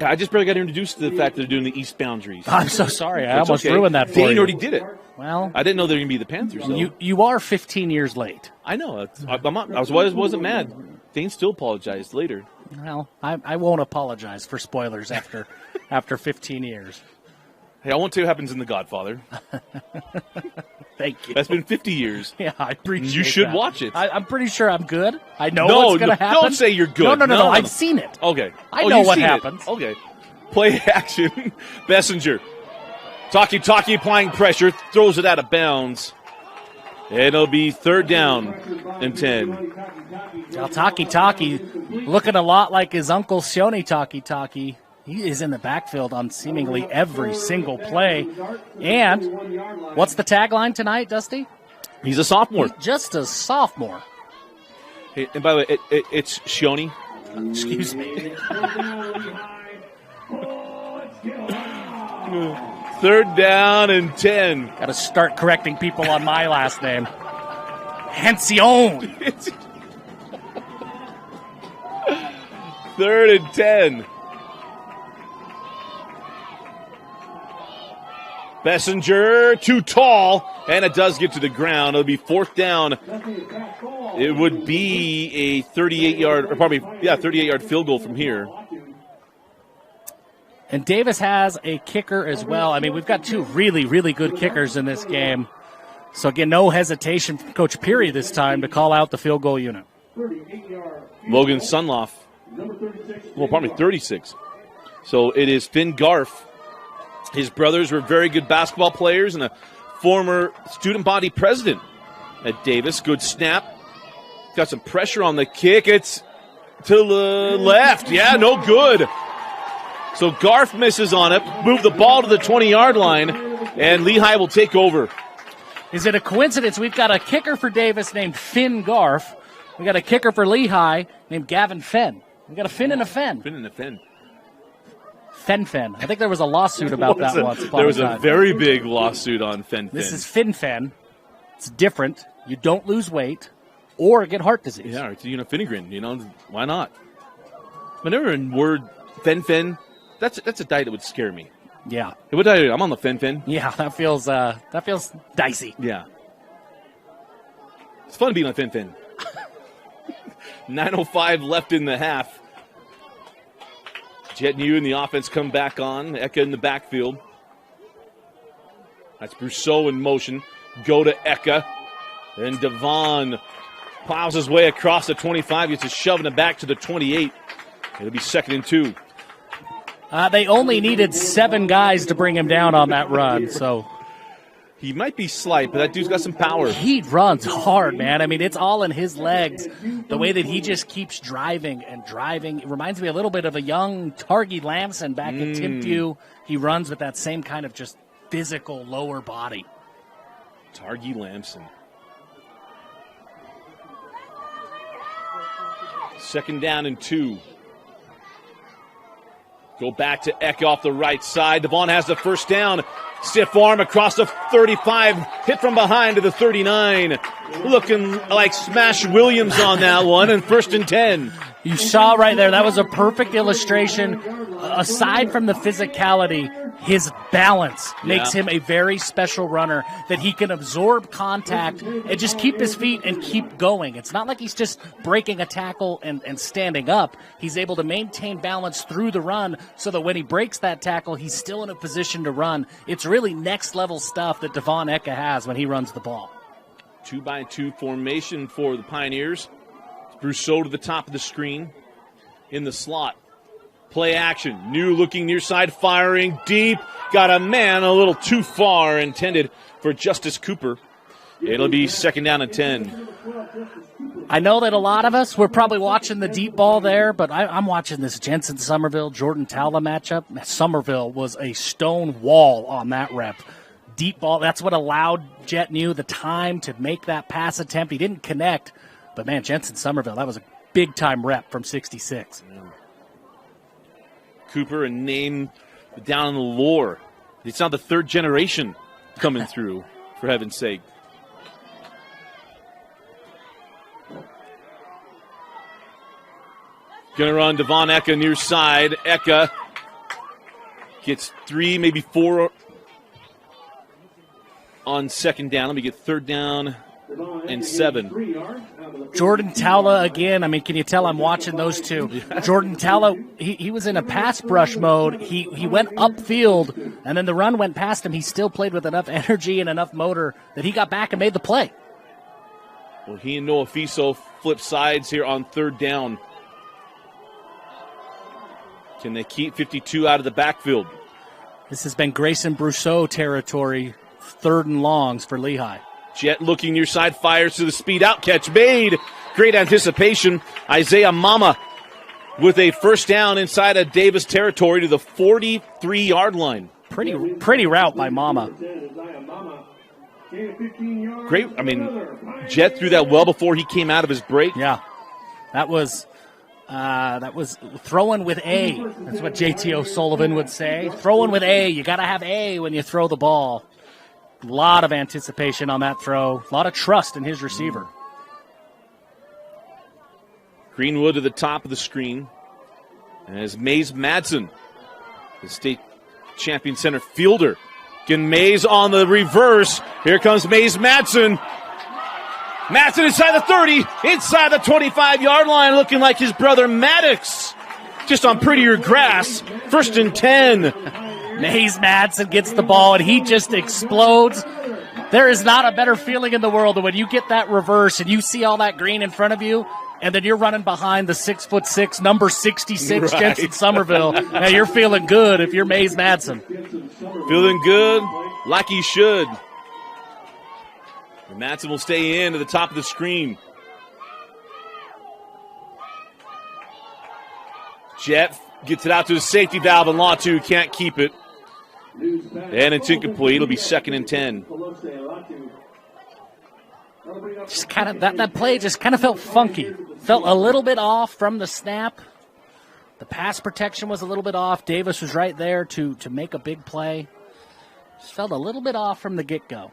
I just barely got introduced to the fact that they're doing the east boundaries. I'm so sorry. I almost ruined that for Dane you. already did it. Well, I didn't know they were going to be the Panthers, though. You are 15 years late. I know. I wasn't mad. Dane still apologized later. Well, I won't apologize for spoilers after 15 years. Hey, I won't tell you what happens in The Godfather. Thank you. That's been 50 years. Yeah, I appreciate it. You should watch it. I'm pretty sure I'm good. I know what's going to happen. Don't say you're good. No. I've seen it. Okay. I know what happens. Okay. Play action. Bessinger. Taki applying pressure, throws it out of bounds. And it'll be 3rd down and 10. Now, Taki looking a lot like his uncle Shoni Taki. He is in the backfield on seemingly every single play. And what's the tagline tonight, Dusty? He's a sophomore. He's just a sophomore. Hey, and by the way, it's Shoni. Excuse me. 3rd down and 10. Got to start correcting people on my last name. Hension. 3rd and 10. Bessinger, too tall, and it does get to the ground. It'll be 4th down. It would be a 38-yard, or probably, 38-yard field goal from here. And Davis has a kicker as well. I mean, we've got 2 really, really good kickers in this game. So, again, no hesitation from Coach Peary this time to call out the field goal unit. Logan Sunloff. Well, probably 36. So it is Finn Garf. His brothers were very good basketball players and a former student body president at Davis. Good snap. Got some pressure on the kick. It's to the left. Yeah, no good. So Garf misses on it. Move the ball to the 20-yard line, and Lehi will take over. Is it a coincidence? We've got a kicker for Davis named Finn Garf. We got a kicker for Lehi named Gavin Fenn. We got a Finn and a Fenn. Finn and a Fenn. Fen. I think there was a lawsuit about that once. There was a very big lawsuit on Fen. This is Fin. It's different. You don't lose weight or get heart disease. Yeah, it's Finegrin. Why not? Whenever in word Fen, that's a diet that would scare me. Yeah. What diet? I'm on the Fen. Yeah, that feels dicey. Yeah. It's fun being on Fen. 9:05 left in the half. Jet New and the offense come back on. Eka in the backfield. That's Brousseau in motion. Go to Eka. Then Devon plows his way across the 25. Gets to shoving it back to the 28. It'll be 2nd and 2. They only needed 7 guys to bring him down on that run, so... He might be slight, but that dude's got some power. He runs hard, man. I mean, it's all in his legs. The way that he just keeps driving and driving. It reminds me a little bit of a young Targi Lamson back at Timpview. He runs with that same kind of just physical lower body. Targi Lamson. 2nd down and 2. Go back to Eck off the right side. Devon has the 1st down. Stiff arm across the 35. Hit from behind to the 39. Looking like Smash Williams on that one. And 1st and 10. You saw right there. That was a perfect illustration. Aside from the physicality, his balance makes him a very special runner, that he can absorb contact and just keep his feet and keep going. It's not like he's just breaking a tackle and standing up. He's able to maintain balance through the run so that when he breaks that tackle, he's still in a position to run. It's really next-level stuff that Devon Eka has when he runs the ball. 2-by-2 formation for the Pioneers. Brousseau to the top of the screen in the slot. Play action. New looking near side, firing deep. Got a man a little too far, intended for Justice Cooper. It'll be 2nd down and 10. I know that a lot of us were probably watching the deep ball there, but I'm watching this Jensen Somerville, Jordan Tala matchup. Somerville was a stone wall on that rep. Deep ball, that's what allowed Jet New the time to make that pass attempt. He didn't connect, but man, Jensen Somerville, that was a big-time rep from 66. Yeah. Cooper, a name down in the lore. It's not the 3rd generation coming through, for heaven's sake. Gonna run Devon Eka near side. Eka gets 3, maybe 4 on 2nd down. Let me get 3rd down and 7. Jordan Tala again. I mean, can you tell I'm watching those two? Jordan Tala, he was in a pass brush mode. He went upfield, and then the run went past him. He still played with enough energy and enough motor that he got back and made the play. Well, he and Noah Fiso flip sides here on 3rd down. Can they keep 52 out of the backfield? This has been Grayson Brousseau territory, 3rd and longs for Lehi. Jet looking near side, fires to the speed out, catch made. Great anticipation. Isaiah Mama with a first down inside of Davis territory to the 43-yard line. Pretty route by Mama. Great. I mean, Jet threw that well before he came out of his break. Yeah, that was throwing with A. That's what JT O'Sullivan would say. Throwing with A. You got to have A when you throw the ball. A lot of anticipation on that throw. A lot of trust in his receiver. Greenwood to the top of the screen. As Mays Madsen, the state champion center fielder. Getting Mays on the reverse. Here comes Mays Madsen. Madsen inside the 30, inside the 25-yard line, looking like his brother Maddox. Just on prettier grass. 1st and 10. Mays Madsen gets the ball, and he just explodes. There is not a better feeling in the world than when you get that reverse and you see all that green in front of you, and then you're running behind the 6'6", number 66, right. Jensen Somerville. Now you're feeling good if you're Mays Madsen. Feeling good, like he should. And Madsen will stay in to the top of the screen. Jet gets it out to his safety valve, and Latu can't keep it. And it's incomplete. It'll be 2nd and 10. Just kind of that play just kind of felt funky. Felt a little bit off from the snap. The pass protection was a little bit off. Davis was right there to make a big play. Just felt a little bit off from the get-go.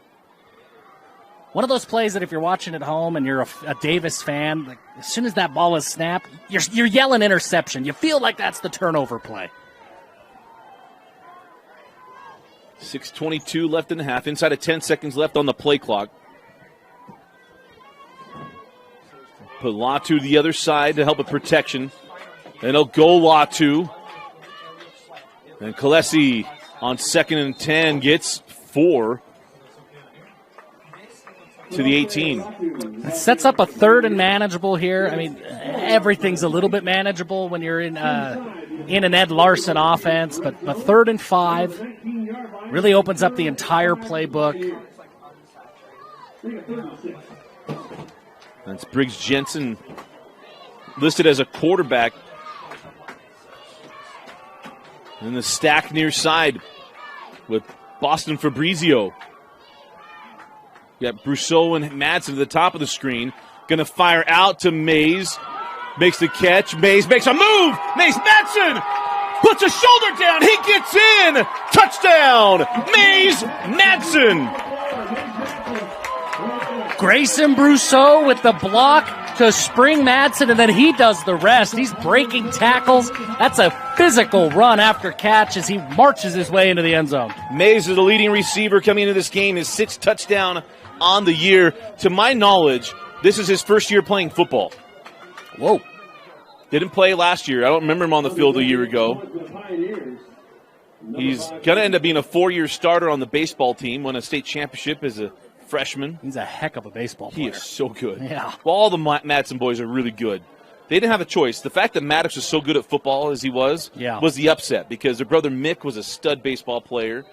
One of those plays that if you're watching at home and you're a Davis fan, like, as soon as that ball is snapped, you're yelling interception. You feel like that's the turnover play. 6:22 left in the half. Inside of 10 seconds left on the play clock. Put Latu to the other side to help with protection. And he'll go Latu. And Kalesi on 2nd and 10 gets 4 to the 18. It sets up a 3rd and manageable here. I mean, everything's a little bit manageable when you're in an Ed Larson offense, but 3rd and 5 really opens up the entire playbook. That's Briggs Jensen listed as a quarterback. And the stack near side with Boston Fabrizio. You got Brousseau and Madsen at the top of the screen. Going to fire out to Mays. Makes the catch. Mays makes a move. Mays Madsen puts a shoulder down. He gets in. Touchdown. Mays Madsen. Grayson Brousseau with the block to spring Madsen, and then he does the rest. He's breaking tackles. That's a physical run after catch as he marches his way into the end zone. Mays is the leading receiver coming into this game. His 6th touchdown on the year. To my knowledge, this is his first year playing football. Whoa. Didn't play last year. I don't remember him on the field a year ago. He's going to end up being a 4-year starter on the baseball team, won a state championship as a freshman. He's a heck of a baseball player. He is so good. Yeah. Well, all the Madsen boys are really good. They didn't have a choice. The fact that Maddox was so good at football as he was the upset, because their brother Mick was a stud baseball player.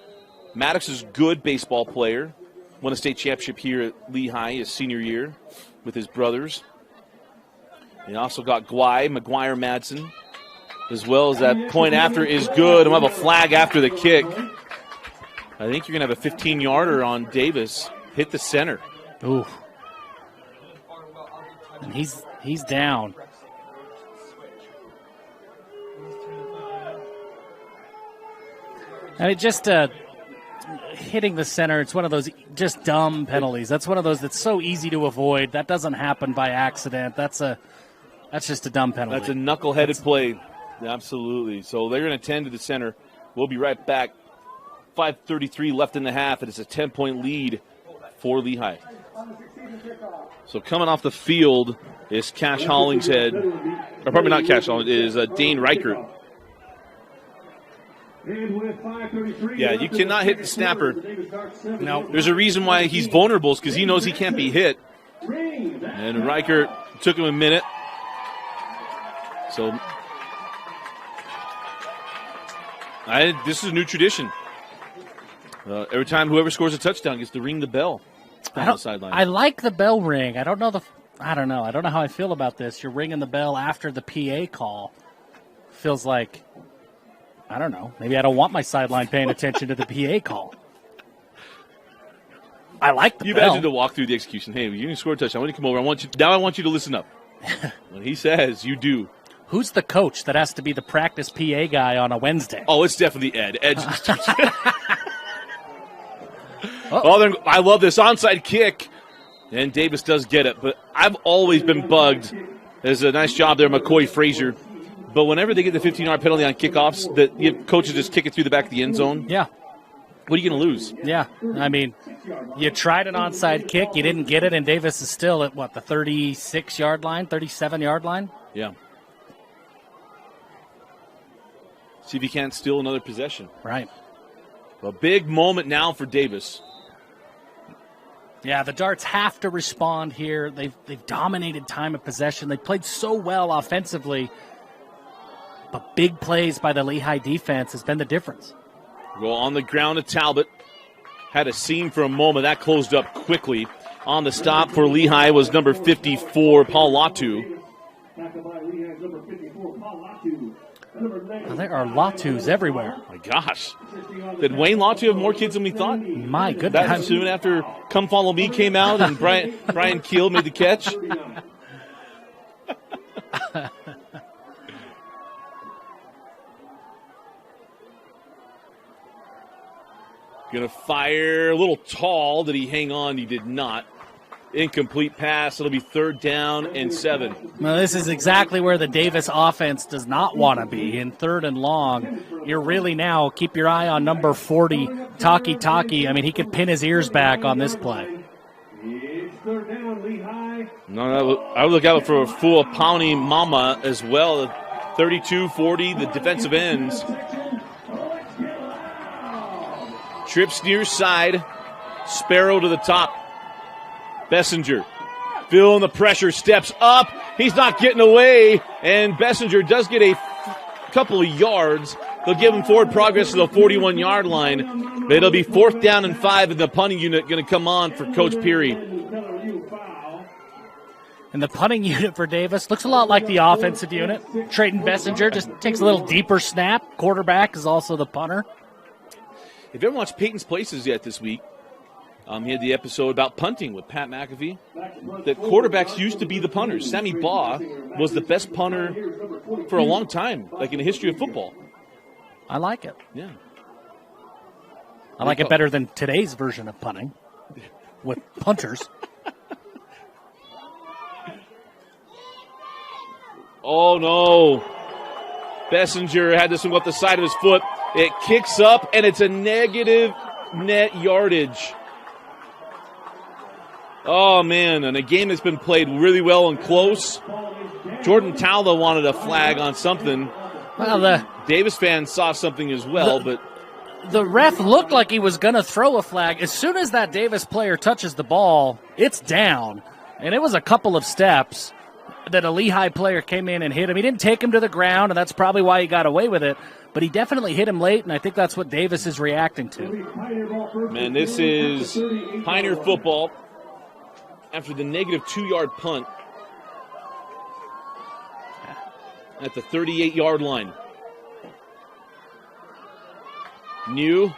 Maddox is a good baseball player. Won a state championship here at Lehi his senior year with his brothers. He also got McGuire Madsen, as well as that point after is good. And we'll have a flag after the kick. I think you're going to have a 15-yarder on Davis. Hit the center. Ooh. And he's down. I mean, just hitting the center, it's one of those just dumb penalties. That's one of those that's so easy to avoid. That doesn't happen by accident. That's just a dumb penalty. That's a knuckleheaded play. Absolutely. So they're going to tend to the center. We'll be right back. 5:33 left in the half. It is a 10-point lead for Lehi. So coming off the field is Cash Hollingshead. Or probably not Cash Hollingshead. It is Dane Reichert. Yeah, you cannot hit the snapper. No. There's a reason why he's vulnerable, because he knows he can't be hit. And Reichert took him a minute. So this is a new tradition. Every time whoever scores a touchdown gets to ring the bell on the sideline. I like the bell ring. I don't know how I feel about this. You're ringing the bell after the PA call. Feels like, I don't know. Maybe I don't want my sideline paying attention to the PA call. I like the bell. You imagine to walk through the execution. Hey, you can score a touchdown. I want you to come over. I want you to listen up. When he says, you do. Who's the coach that has to be the practice PA guy on a Wednesday? Oh, it's definitely Ed. Ed. I love this onside kick. And Davis does get it. But I've always been bugged. There's a nice job there, McCoy Frazier. But whenever they get the 15-yard penalty on kickoffs, coaches just kick it through the back of the end zone. Yeah. What are you going to lose? Yeah. I mean, you tried an onside kick. You didn't get it. And Davis is still at, the 36-yard line, 37-yard line? Yeah. See if he can't steal another possession. Right. A big moment now for Davis. Yeah, the Darts have to respond here. They've dominated time of possession. They played so well offensively, but big plays by the Lehi defense has been the difference. Go on the ground to Talbot. Had a seam for a moment. That closed up quickly. On the stop for Lehi was number 54, Paul Latu. There are Latus everywhere. My gosh. Did Wayne Latu have more kids than we thought? My goodness. That soon after Come Follow Me came out and Brian Keel made the catch? Going to fire a little tall. Did he hang on? He did not. Incomplete pass. It'll be 3rd down and 7. Well, this is exactly where the Davis offense does not want to be. In 3rd and long, you're really now, keep your eye on number 40, Taki. I mean, he could pin his ears back on this play. No, I would look out for a full Pawnee Mama as well. 32-40, the defensive ends. Trips near side. Sparrow to the top. Bessinger feeling the pressure, steps up. He's not getting away, and Bessinger does get a couple of yards. They'll give him forward progress to the 41-yard line. It'll be 4th down and 5, and the punting unit going to come on for Coach Peary. And the punting unit for Davis looks a lot like the offensive unit. Trayton Bessinger just takes a little deeper snap. Quarterback is also the punter. If you haven't watched Peyton's Places yet this week, he had the episode about punting with Pat McAfee. That quarterbacks used to be the punters. Sammy Baugh was the best punter for a long time, like in the history of football. I like it. Yeah. I like it better than today's version of punting with punters. Oh, no. Bessinger had this one up the side of his foot. It kicks up, and it's a negative net yardage. Oh, man, and a game that's been played really well and close. Jordan Towla wanted a flag on something. Well, the Davis fans saw something as well, but the ref looked like he was going to throw a flag. As soon as that Davis player touches the ball, it's down. And it was a couple of steps that a Lehi player came in and hit him. He didn't take him to the ground, and that's probably why he got away with it. But he definitely hit him late, and I think that's what Davis is reacting to. Man, this is Pioneer football. After the negative 2-yard punt at the 38-yard line. New.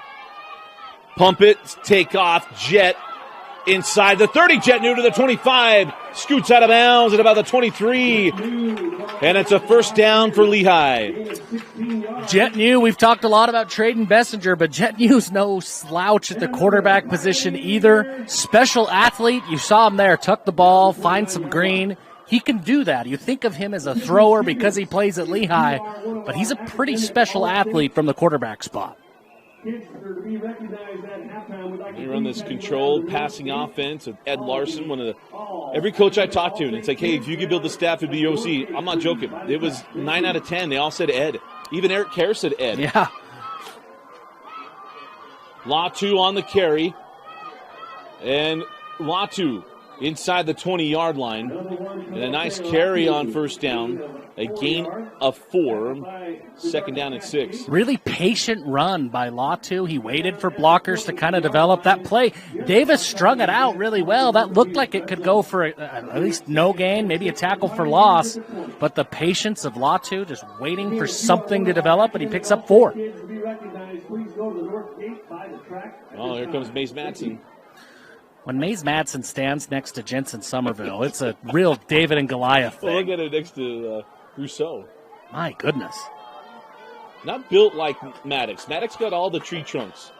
Pump it. Take off. Jet. Inside the 30. Jet New to the 25. Scoots out of bounds at about the 23. And it's a 1st down for Lehi. Jet New, we've talked a lot about Trayton Bessinger, but Jet New's no slouch at the quarterback position either. Special athlete. You saw him there. Tuck the ball, find some green. He can do that. You think of him as a thrower because he plays at Lehi, but he's a pretty special athlete from the quarterback spot. We run this controlled passing offense with Ed Larson, every coach I talked to, and it's like, hey, if you could build the staff, it'd be OC. I'm not joking. It was 9 out of 10. They all said Ed. Even Eric Kerr said Ed. Yeah. Latu on the carry. And Latu inside the 20-yard line. And a nice carry on first down. A gain of 4. 2nd down and 6. Really patient run by Latu. He waited for blockers to kind of develop that play. Davis strung it out really well. That looked like it could go for at least no gain, maybe a tackle for loss. But the patience of Latu, just waiting for something to develop, and he picks up 4. Oh, here comes Mace Madsen. When Mace Madsen stands next to Jensen Somerville, it's a real David and Goliath thing. Well, look at it next to Rousseau. My goodness. Not built like Maddox. Maddox got all the tree trunks.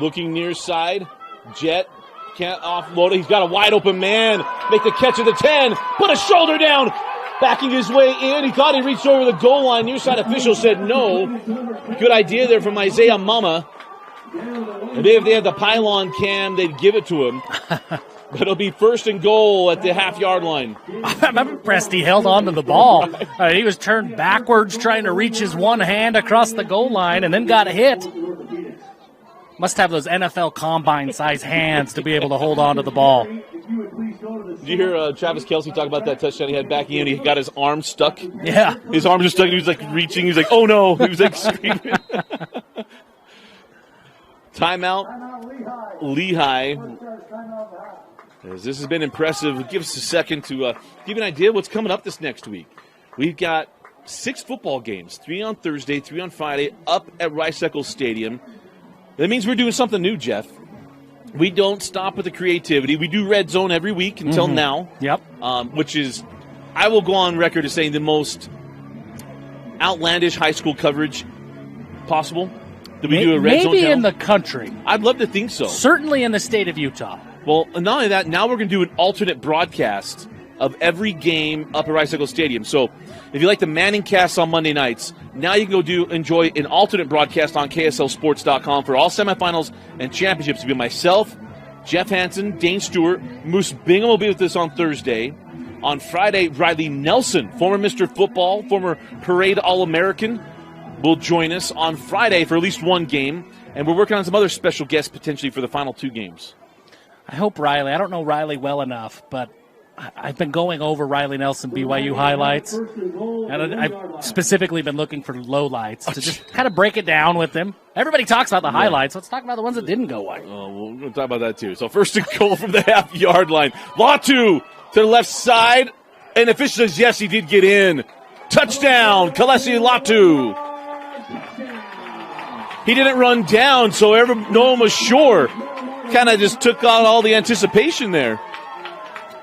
Looking near side. Jet can't offload it. He's got a wide open man. Make the catch at the 10. Put a shoulder down. Backing his way in. He thought he reached over the goal line. Near side official said no. Good idea there from Isaiah Mama. And if they had the pylon cam, they'd give it to him. But it'll be 1st and goal at the half-yard line. I'm impressed he held on to the ball. He was turned backwards trying to reach his one hand across the goal line and then got hit. Must have those NFL combine-size hands to be able to hold on to the ball. Did you hear Travis Kelce talk about that touchdown he had back in? He got his arm stuck. Yeah. His arms are stuck. He was like reaching. He was like, oh no. He was like screaming. Timeout, Lehi. As this has been impressive. Give us a second to give you an idea of what's coming up this next week. We've got 6 football games, 3 on Thursday, 3 on Friday, up at Rice-Eccles Stadium. That means we're doing something new, Jeff. We don't stop with the creativity. We do Red Zone every week until now. Yep. Which is, I will go on record as saying, the most outlandish high school coverage possible. Do we do a Red Zone maybe channel? in the country. I'd love to think so. Certainly in the state of Utah. Well, not only that, now we're going to do an alternate broadcast of every game up at Rice-Eccles Stadium. So if you like the Manning cast on Monday nights, now you can go enjoy an alternate broadcast on KSLSports.com for all semifinals and championships. It'll be myself, Jeff Hansen, Dane Stewart, Moose Bingham will be with us on Thursday. On Friday, Riley Nelson, former Mr. Football, former Parade All-American, will join us on Friday for at least one game. And we're working on some other special guests potentially for the final 2 games. I hope Riley, I don't know Riley well enough, but I've been going over Riley Nelson BYU highlights, and I've specifically been looking for lowlights to just kind of break it down with him. Everybody talks about the highlights. Let's talk about the ones that didn't go well. Oh, we're going to talk about that too. So 1st and goal from the half-yard line. Latu to the left side, and the official says yes, he did get in. Touchdown, Kalesi Latu. He didn't run down, so no one was sure. Kind of just took on all the anticipation there.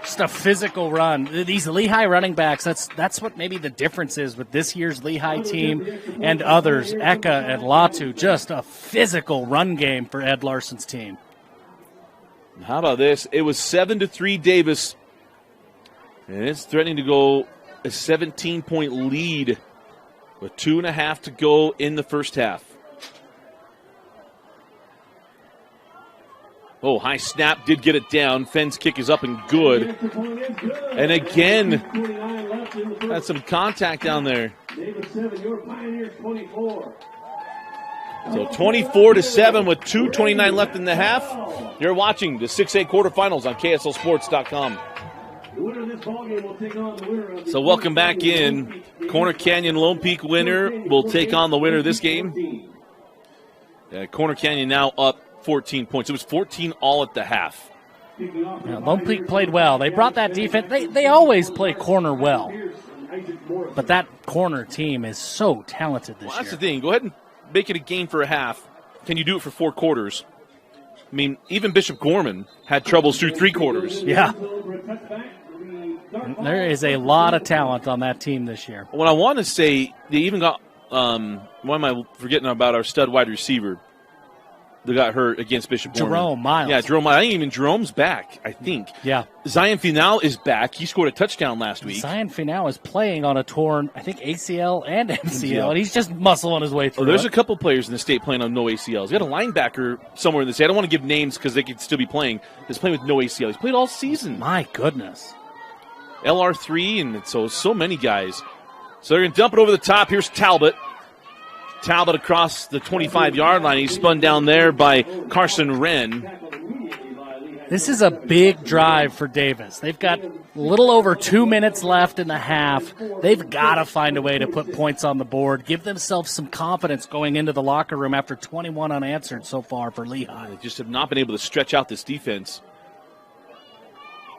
Just a physical run. These Lehi running backs, that's what maybe the difference is with this year's Lehi team and others. Eka and Latu, just a physical run game for Ed Larson's team. How about this? It was 7-3 Davis, and it's threatening to go a 17-point lead with 2.5 to go in the first half. Oh, high snap, did get it down. Fenn's kick is up and good. And again, had some contact down there. So 24-7 with 2:29 left in the half. You're watching the 6A quarterfinals on KSLSports.com. So welcome back in. Corner Canyon Lone Peak winner will take on the winner of this game. Corner Canyon now up 14 points. It was 14 all at the half. Yeah, Lone Peak played well. They brought that defense. They always play corner well. But that corner team is so talented this year. That's the thing. Go ahead and make it a game for a half. Can you do it for 4 quarters? I mean, even Bishop Gorman had troubles through 3 quarters. Yeah. There is a lot of talent on that team this year. What I want to say, they even got, why am I forgetting about our stud wide receiver that got hurt against Bishop Gorman? Jerome Miles. Yeah, Jerome Miles. I think even Jerome's back, I think. Yeah. Zion Final is back. He scored a touchdown last week. Zion Final is playing on a torn, I think, ACL and MCL, and he's just muscling his way through. There's a couple players in the state playing on no ACLs. You got a linebacker somewhere in the state. I don't want to give names because they could still be playing. That's playing with no ACL. He's played all season. My goodness. LR3, and so many guys. So they're going to dump it over the top. Here's Talbot. Talbot across the 25-yard line. He's spun down there by Carson Wren. This is a big drive for Davis. They've got a little over 2 minutes left in the half. They've got to find a way to put points on the board, give themselves some confidence going into the locker room after 21 unanswered so far for Lehigh. They just have not been able to stretch out this defense.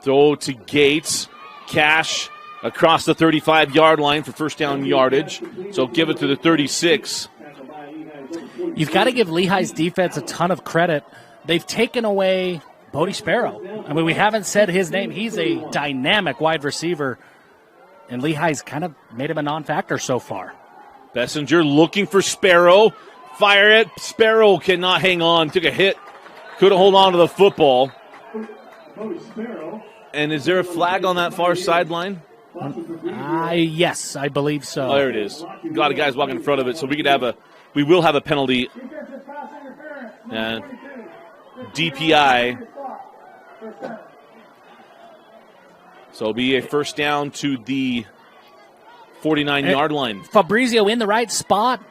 Throw to Gates. Cash across the 35-yard line for first down yardage. So give it to the 36. You've got to give Lehigh's defense a ton of credit. They've taken away Bodie Sparrow. I mean, we haven't said his name. He's a dynamic wide receiver, and Lehigh's kind of made him a non-factor so far. Bessinger looking for Sparrow. Fire it. Sparrow cannot hang on. Took a hit. Couldn't hold on to the football. And is there a flag on that far sideline? Yes, I believe so. Oh, there it is. A lot of guys walking in front of it, so we will have a penalty. DPI. So it'll be a first down to the 49-yard line. Fabrizio in the right spot.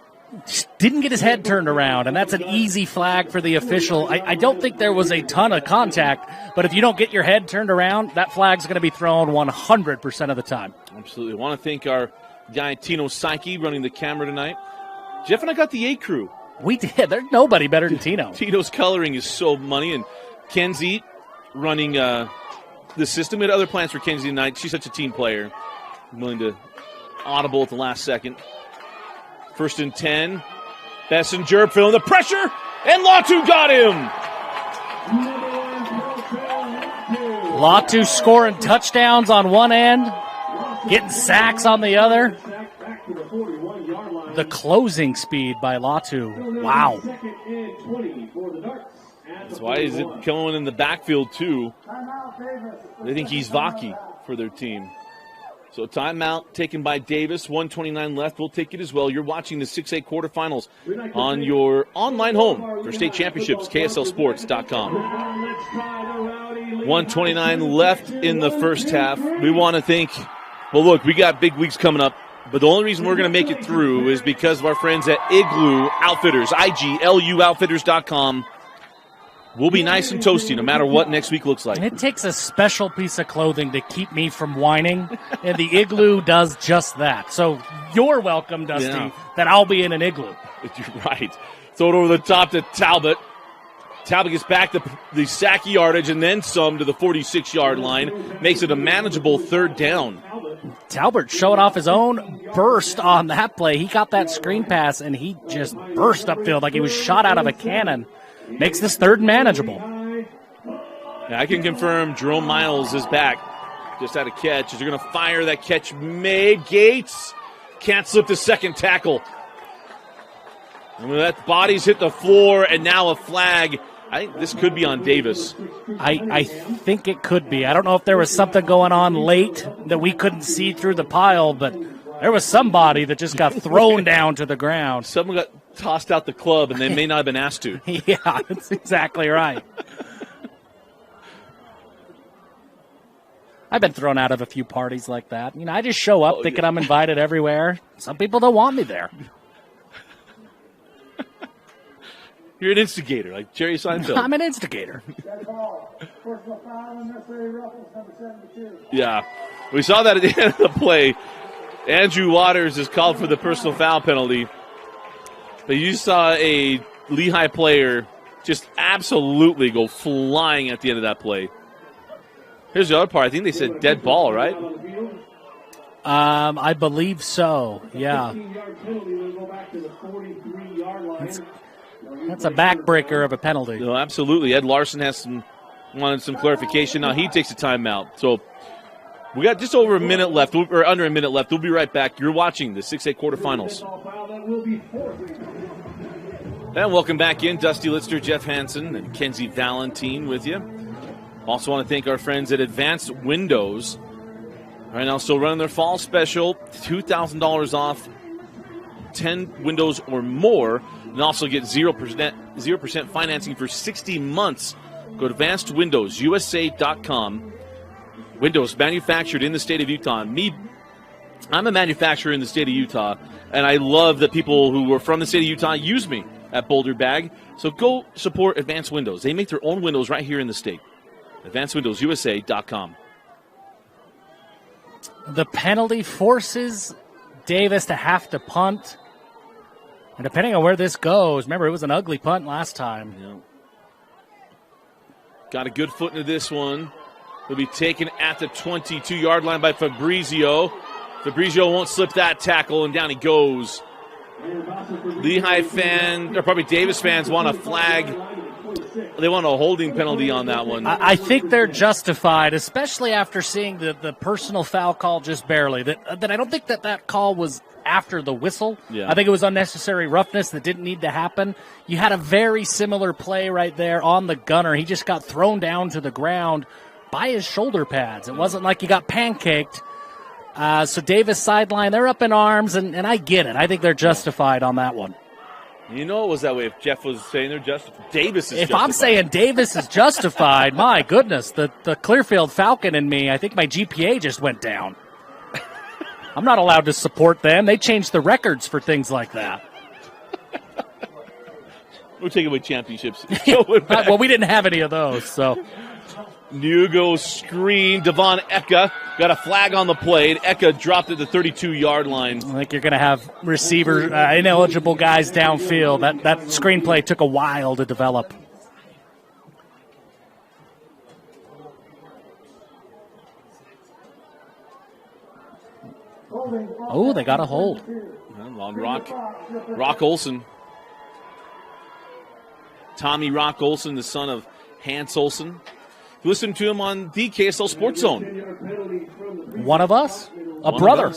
Didn't get his head turned around, and that's an easy flag for the official. I don't think there was a ton of contact, but if you don't get your head turned around, that flag's going to be thrown 100% of the time. Absolutely. I want to thank our guy Tino Psyche running the camera tonight. Jeff and I got the A crew. We did. There's nobody better than Tino. Tino's coloring is so money, and Kenzie running the system. We had other plans for Kenzie tonight. She's such a team player. Willing to audible at the last second. First and 10. Bessinger feeling the pressure, and Latu got him. Latu scoring touchdowns on one end, getting sacks on the other. The closing speed by Latu. Wow. That's why is it going in the backfield, too. They think he's Vaki for their team. So timeout taken by Davis. 1:29 left. We'll take it as well. You're watching the 6A quarterfinals on your online home for state championships, KSLSports.com. 1:29 left in the first half. We want to thank, well, look, we got big weeks coming up, but the only reason we're going to make it through is because of our friends at Igloo Outfitters, IGLUOutfitters.com. We'll be nice and toasty no matter what next week looks like. It takes a special piece of clothing to keep me from whining, and the Igloo does just that. So you're welcome, Dusty, that I'll be in an Igloo. You're right. Throw it over the top to Talbot. Talbot gets back the sack yardage and then some to the 46-yard line. Makes it a manageable third down. Talbot showing off his own burst on that play. He got that screen pass, and he just burst upfield like he was shot out of a cannon. Makes this third manageable. Yeah, I can confirm Jerome Miles is back. Just had a catch. They're going to fire that catch made. Gates can't slip the second tackle. And when that body's hit the floor and now a flag, I think this could be on Davis. I think it could be. I don't know if there was something going on late that we couldn't see through the pile, but there was somebody that just got thrown down to the ground. Someone got tossed out the club, and they may not have been asked to. Yeah, that's exactly right. I've been thrown out of a few parties like that. You know, I just show up thinking I'm invited everywhere. Some people don't want me there. You're an instigator, like Jerry Seinfeld. I'm an instigator. Yeah. We saw that at the end of the play. Andrew Waters is called for the personal foul penalty. But you saw a Lehigh player just absolutely go flying at the end of that play. Here's the other part. I think they said dead ball, right? I believe so, yeah. That's a backbreaker of a penalty. No, absolutely. Ed Larson wanted some clarification. Now he takes a timeout. So we got just over a minute left, or under a minute left. We'll be right back. You're watching the 6A quarterfinals. And welcome back in. Dusty Litster, Jeff Hansen, and Kenzie Valentine with you. Also want to thank our friends at Advanced Windows. Right now, still running their fall special, $2,000 off 10 windows or more, and also get 0% financing for 60 months. Go to AdvancedWindowsUSA.com. Windows manufactured in the state of Utah. Me I'm a manufacturer in the state of Utah, and I love that people who are from the state of Utah use me at Boulder Bag. So go support Advanced Windows. They make their own windows right here in the state. AdvancedWindowsUSA.com. The penalty forces Davis to have to punt. And depending on where this goes, remember, it was an ugly punt last time. Yeah. Got a good foot into this one. Will be taken at the 22-yard line by Fabrizio. Fabrizio won't slip that tackle, and down he goes. Lehi fans, or probably Davis fans, want a flag. They want a holding penalty on that one. I think they're justified, especially after seeing the personal foul call just barely. That I don't think that call was after the whistle. Yeah. I think it was unnecessary roughness that didn't need to happen. You had a very similar play right there on the gunner. He just got thrown down to the ground by his shoulder pads. It wasn't like he got pancaked. So Davis sideline, they're up in arms, and I get it. I think they're justified on that one. You know it was that way if Jeff was saying they're justified. Davis is If justified. I'm saying Davis is justified, my goodness, the Clearfield Falcon in me, I think my GPA just went down. I'm not allowed to support them. They changed the records for things like that. We're taking away championships. Well, we didn't have any of those, so. Nugo screen. Devon Eka got a flag on the play. And Eka dropped at the 32-yard line. I think you're going to have receiver ineligible guys downfield. That screenplay took a while to develop. Oh, they got a hold. On Rock Olson. Tommy Rock Olson, the son of Hans Olson. Listen to him on the KSL Sports Zone. One of us? A brother.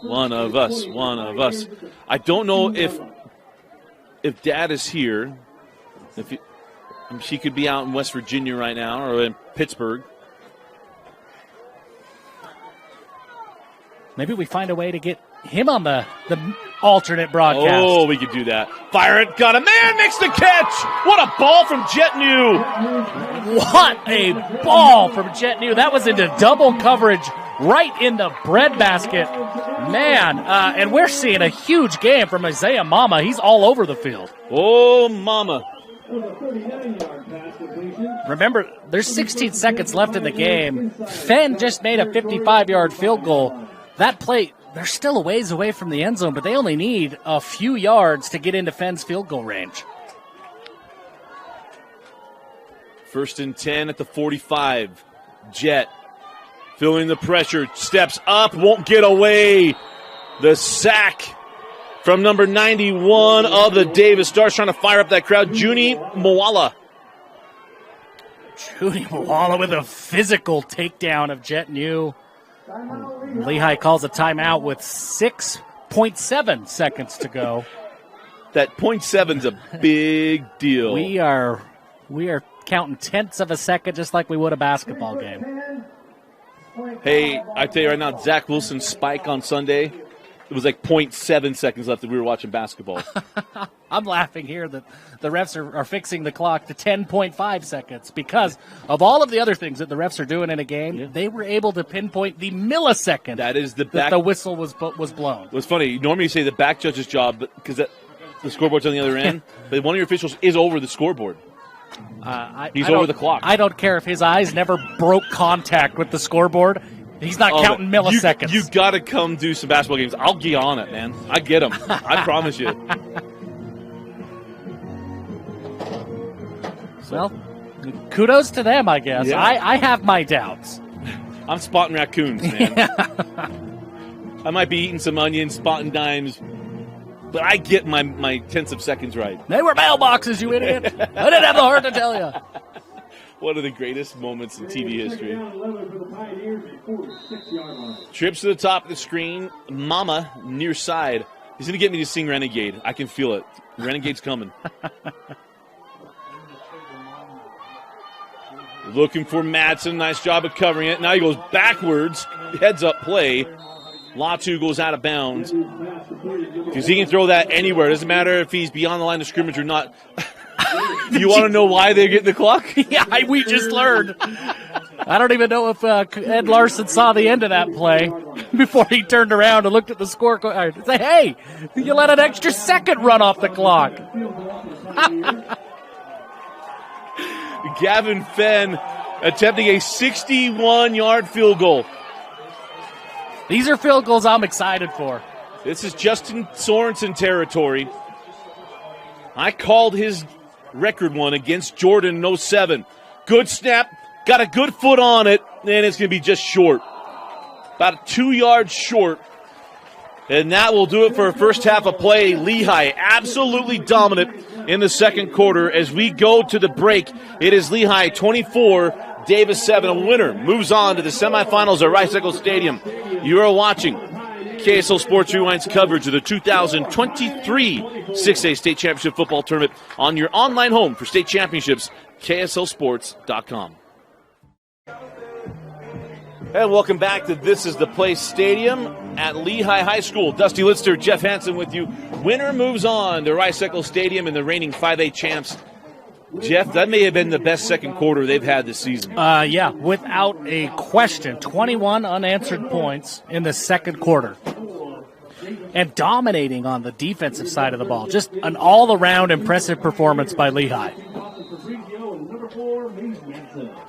One of us. I don't know if Dad is here. She could be out in West Virginia right now or in Pittsburgh. Maybe we find a way to get him on the alternate broadcast. Oh, we could do that. Fire it. Got a man. Makes the catch. What a ball from Jet New. What a ball from Jet New. That was into double coverage right in the breadbasket. Man, and we're seeing a huge game from Isaiah Mama. He's all over the field. Oh, Mama. Remember, there's 16 seconds left in the game. Fenn just made a 55-yard field goal. That play, they're still a ways away from the end zone, but they only need a few yards to get into Fenn's field goal range. 1st and 10 at the 45. Jet feeling the pressure. Steps up, won't get away. The sack from number 91 of the Davis Stars, trying to fire up that crowd. Junie Moala. Junie Moala with a physical takedown of Jet New. Lehi calls a timeout with 6.7 seconds to go. That 0.7's a big deal. We are counting tenths of a second just like we would a basketball game. Hey, I tell you right now, Zach Wilson's spike on Sunday, it was like 0.7 seconds left that we were watching basketball. I'm laughing here that the refs are fixing the clock to 10.5 seconds because of all of the other things that the refs are doing in a game. They were able to pinpoint the millisecond that the whistle was blown. It's funny. Normally you say the back judge's job because the scoreboard's on the other end, but one of your officials is over the scoreboard. He's over the clock. I don't care if his eyes never broke contact with the scoreboard. He's not counting milliseconds. You got to come do some basketball games. I'll get on it, man. I get them. I promise you. Well, kudos to them, I guess. Yeah. I have my doubts. I'm spotting raccoons, man. I might be eating some onions, spotting dimes, but I get my tenths of seconds right. They were mailboxes, you idiot. I didn't have the heart to tell you. One of the greatest moments in TV history. Trips to the top of the screen. Mama near side. He's going to get me to sing Renegade. I can feel it. Renegade's coming. Looking for Madsen. Nice job of covering it. Now he goes backwards. Heads up play. Latu goes out of bounds. Because he can throw that anywhere. It doesn't matter if he's beyond the line of scrimmage or not. You want to know why they're getting the clock? Yeah, we just learned. I don't even know if Ed Larson saw the end of that play before he turned around and looked at the scorecard and said, hey, you let an extra second run off the clock. Gavin Fenn attempting a 61-yard field goal. These are field goals I'm excited for. This is Justin Sorensen territory. I called his record one against Jordan in 07. Good snap, got a good foot on it, and it's going to be just short. About 2 yards short. And that will do it for a first half of play. Lehi absolutely dominant in the second quarter. As we go to the break, it is Lehi 24, Davis 7. A winner moves on to the semifinals at Rice Eccles Stadium. You are watching KSL Sports Rewind's coverage of the 2023 6A State Championship Football Tournament on your online home for state championships, KSLSports.com. And welcome back to This Is the Place Stadium at Lehi High School. Dusty Litster, Jeff Hansen with you. Winner moves on to Rice Eccles Stadium and the reigning 5A champs. Jeff, that may have been the best second quarter they've had this season. Yeah, without a question. 21 unanswered points in the second quarter. And dominating on the defensive side of the ball. Just an all-around impressive performance by Lehi.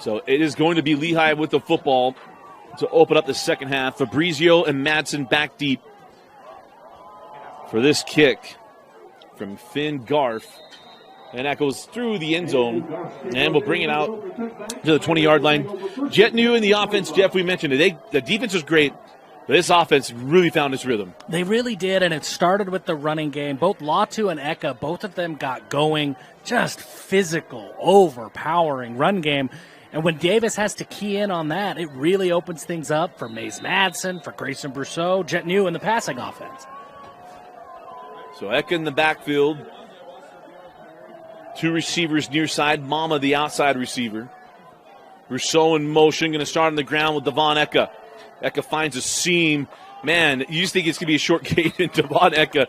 So it is going to be Lehi with the football to open up the second half. Fabrizio and Madsen back deep for this kick from Finn Garf. And that goes through the end zone. And we'll bring it out to the 20-yard line. Jet New in the offense, Jeff, we mentioned it. The defense was great. But this offense really found its rhythm. They really did, and it started with the running game. Both Latu and Eka, both of them got going. Just physical, overpowering run game. And when Davis has to key in on that, it really opens things up for Maze Madsen, for Grayson Brousseau, Jet New in the passing offense. So Eka in the backfield. Two receivers near side. Mama, the outside receiver. Brousseau in motion, going to start on the ground with Devon Eka. Eka finds a seam. Man, you just think it's going to be a short gain, and Devon Eka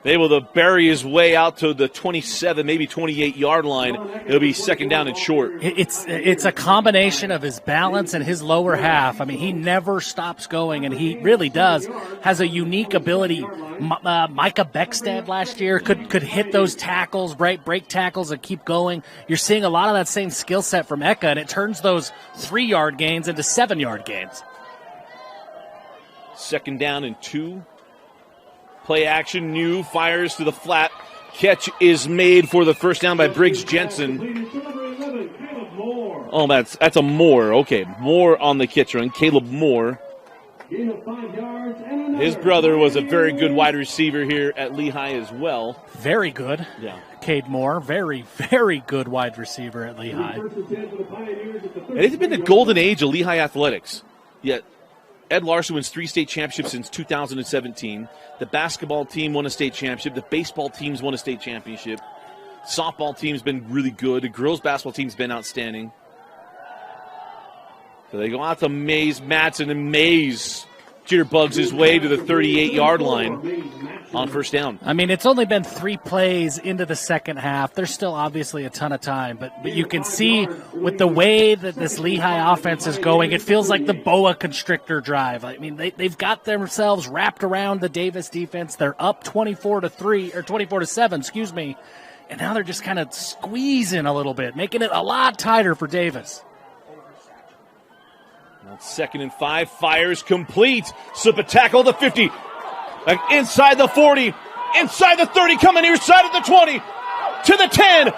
able to bury his way out to the 27, maybe 28-yard line. It'll be second down and short. It's a combination of his balance and his lower half. I mean, he never stops going, and he really does. Has a unique ability. Micah Beckstead last year could hit those tackles, break tackles, and keep going. You're seeing a lot of that same skill set from Eka, and it turns those 3-yard gains into 7-yard gains. Second down and 2. Play action, New fires to the flat. Catch is made for the first down by Briggs Jensen. Oh, that's a Moore. Okay, Moore on the catch run. Caleb Moore. His brother was a very good wide receiver here at Lehi as well. Very good. Yeah. Cade Moore, very, very good wide receiver at Lehi. And it's been the golden age of Lehi athletics. Yet Ed Larson wins 3 state championships since 2017. The basketball team won a state championship. The baseball team's won a state championship. Softball team's been really good. The girls basketball team's been outstanding. So they go out to Maze Madsen, and Maze jitterbugs his way to the 38-yard line on first down. I mean, it's only been 3 plays into the second half. There's still obviously a ton of time, but you can see with the way that this Lehi offense is going, it feels like the boa constrictor drive. I mean, they've got themselves wrapped around the Davis defense. They're up 24-3 or 24-7, excuse me, and now they're just kind of squeezing a little bit, making it a lot tighter for Davis. Second and 5, fires complete. Slip a tackle, the 50. Inside the 40. Inside the 30, coming near side of the 20. To the 10. 5.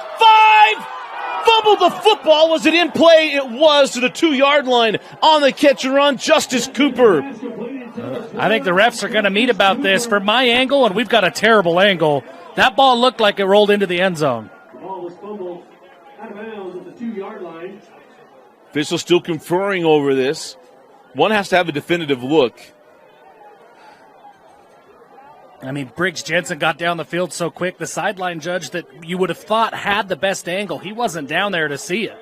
Fumbled the football. Was it in play? It was to the 2-yard line. On the catch and run, Justice Cooper. I think the refs are going to meet about this. From my angle, and we've got a terrible angle, that ball looked like it rolled into the end zone. The ball was fumbled out of bounds at the 2-yard line. Officials still conferring over this. One has to have a definitive look. I mean, Briggs Jensen got down the field so quick, the sideline judge that you would have thought had the best angle, he wasn't down there to see it.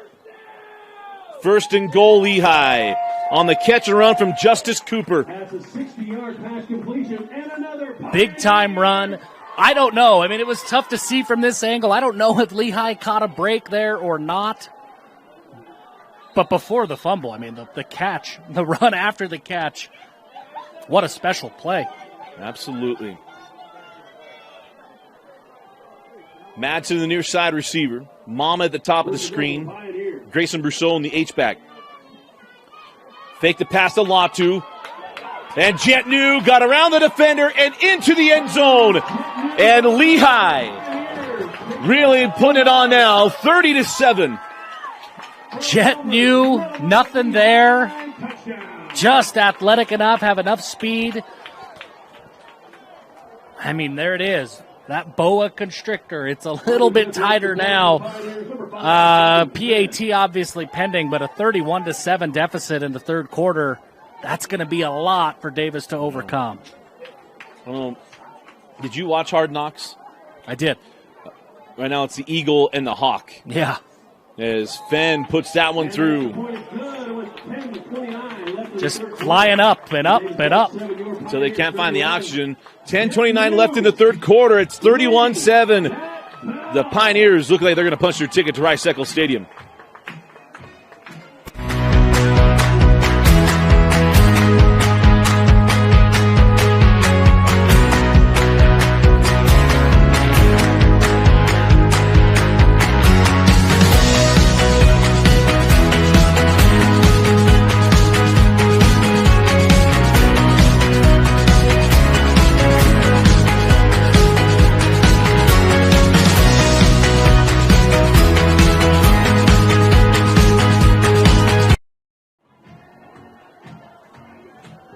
First and goal, Lehi. On the catch and run from Justice Cooper. That's a 60-yard pass completion and another big-time run. I don't know. I mean, it was tough to see from this angle. I don't know if Lehi caught a break there or not. But before the fumble, I mean, the catch, the run after the catch, what a special play. Absolutely. Madsen, the near side receiver. Mama at the top of the screen. Grayson Brousseau in the H-back. Fake the pass to Latu. And Jet New got around the defender and into the end zone. And Lehi really putting it on now, 30-7. Jet New, nothing there. Just athletic enough, have enough speed. I mean, there it is. That boa constrictor, it's a little bit tighter now. PAT obviously pending, but a 31-7 deficit in the third quarter. That's going to be a lot for Davis to overcome. Did you watch Hard Knocks? I did. Right now it's the Eagle and the Hawk. Yeah. As Fenn puts that one through. Just flying up and up and up. Until they can't find the oxygen. 10:29 left in the third quarter. It's 31-7. The Pioneers look like they're going to punch their ticket to Rice-Eccles Stadium.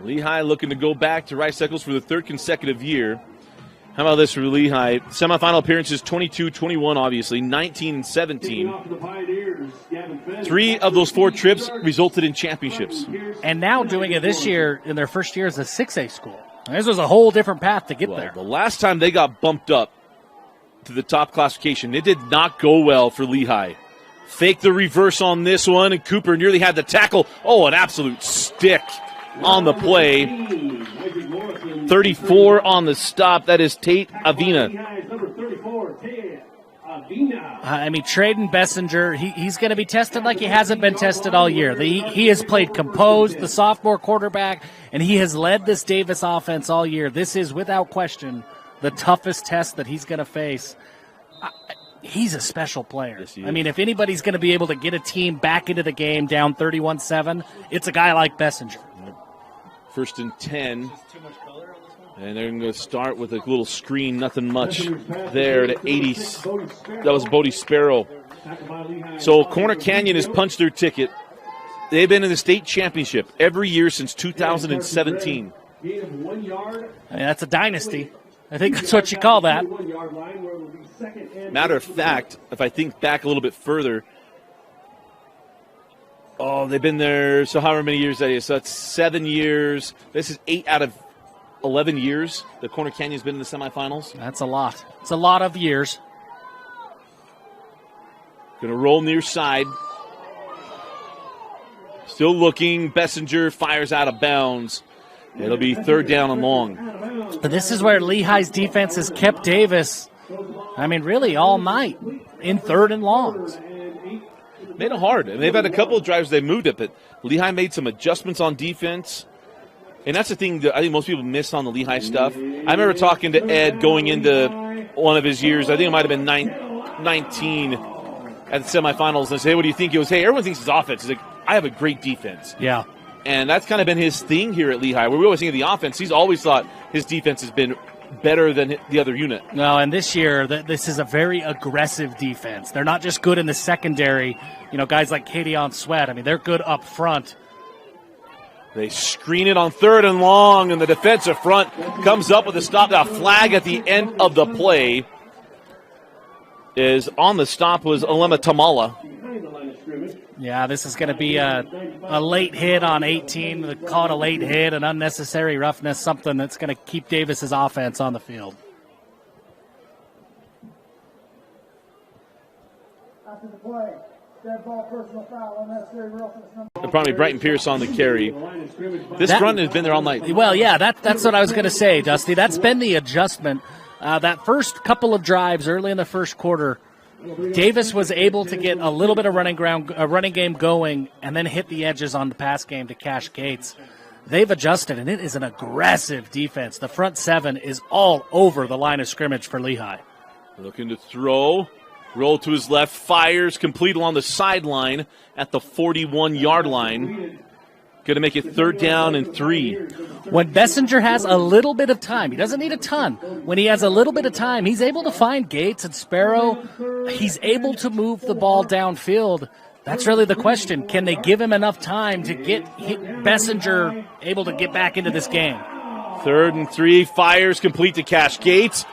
Lehigh looking to go back to Rice-Eccles for the third consecutive year. How about this for Lehigh? Semifinal appearances 22-21, obviously, 19-17. 3 of those 4 trips resulted in championships. And now doing it this year in their first year as a 6A school. This was a whole different path to get there. The last time they got bumped up to the top classification, it did not go well for Lehigh. Fake the reverse on this one, and Cooper nearly had the tackle. Oh, an absolute stick on the play. 34 on the stop. That is Tate Avina. I mean, Traden Bessinger, he's going to be tested like he hasn't been tested all year. He has played composed, the sophomore quarterback, and he has led this Davis offense all year. This is, without question, the toughest test that he's going to face. He's a special player. Yes, I mean, if anybody's going to be able to get a team back into the game down 31-7, it's a guy like Bessinger. First and 10. And they're going to start with a little screen, nothing much there to 80. That was Bodie Sparrow. So Corner Canyon has punched their ticket. They've been in the state championship every year since 2017. I mean, that's a dynasty. I think that's what you call that. Matter of fact, if I think back a little bit further, they've been there, so however many years that is. So that's 7 years. This is 8 out of 11 years the Corner Canyon's been in the semifinals. That's a lot. It's a lot of years. Going to roll near side. Still looking. Bessinger fires out of bounds. It'll be third down and long. But this is where Lehigh's defense has kept Davis, I mean, really all night in third and longs. Made it hard. And they've had a couple of drives they moved it, but Lehigh made some adjustments on defense. And that's the thing that I think most people miss on the Lehigh stuff. I remember talking to Ed going into one of his years. I think it might have been 19 at the semifinals. And I said, hey, what do you think? He goes, hey, everyone thinks his offense. He's like, I have a great defense. Yeah. And that's kind of been his thing here at Lehigh. Where we always think of the offense, he's always thought his defense has been better than the other unit. No, and this year, this is a very aggressive defense. They're not just good in the secondary. You know, guys like Kadeon Sweat, I mean, they're good up front. They screen it on third and long, and the defensive front comes up with a stop. That flag at the end of the play is on the stop was Alema Tamala. Yeah, this is going to be a late hit on 18. They call it a late hit, an unnecessary roughness, something that's going to keep Davis's offense on the field. After the play, dead ball, personal foul, unnecessary roughness. Probably Brighton Pierce on the carry. This front has been there all night. Well, yeah, that's what I was going to say, Dusty. That's been the adjustment. That first couple of drives early in the first quarter, Davis was able to get a little bit of running game going and then hit the edges on the pass game to Cash Gates. They've adjusted, and it is an aggressive defense. The front seven is all over the line of scrimmage for Lehi. Looking to throw. Roll to his left. Fires complete along the sideline at the 41-yard line. Going to make it 3rd down and 3. When Bessinger has a little bit of time, he doesn't need a ton. When he has a little bit of time, he's able to find Gates and Sparrow. He's able to move the ball downfield. That's really the question. Can they give him enough time to get Bessinger able to get back into this game? 3rd and 3. Fires complete to Cash Gates.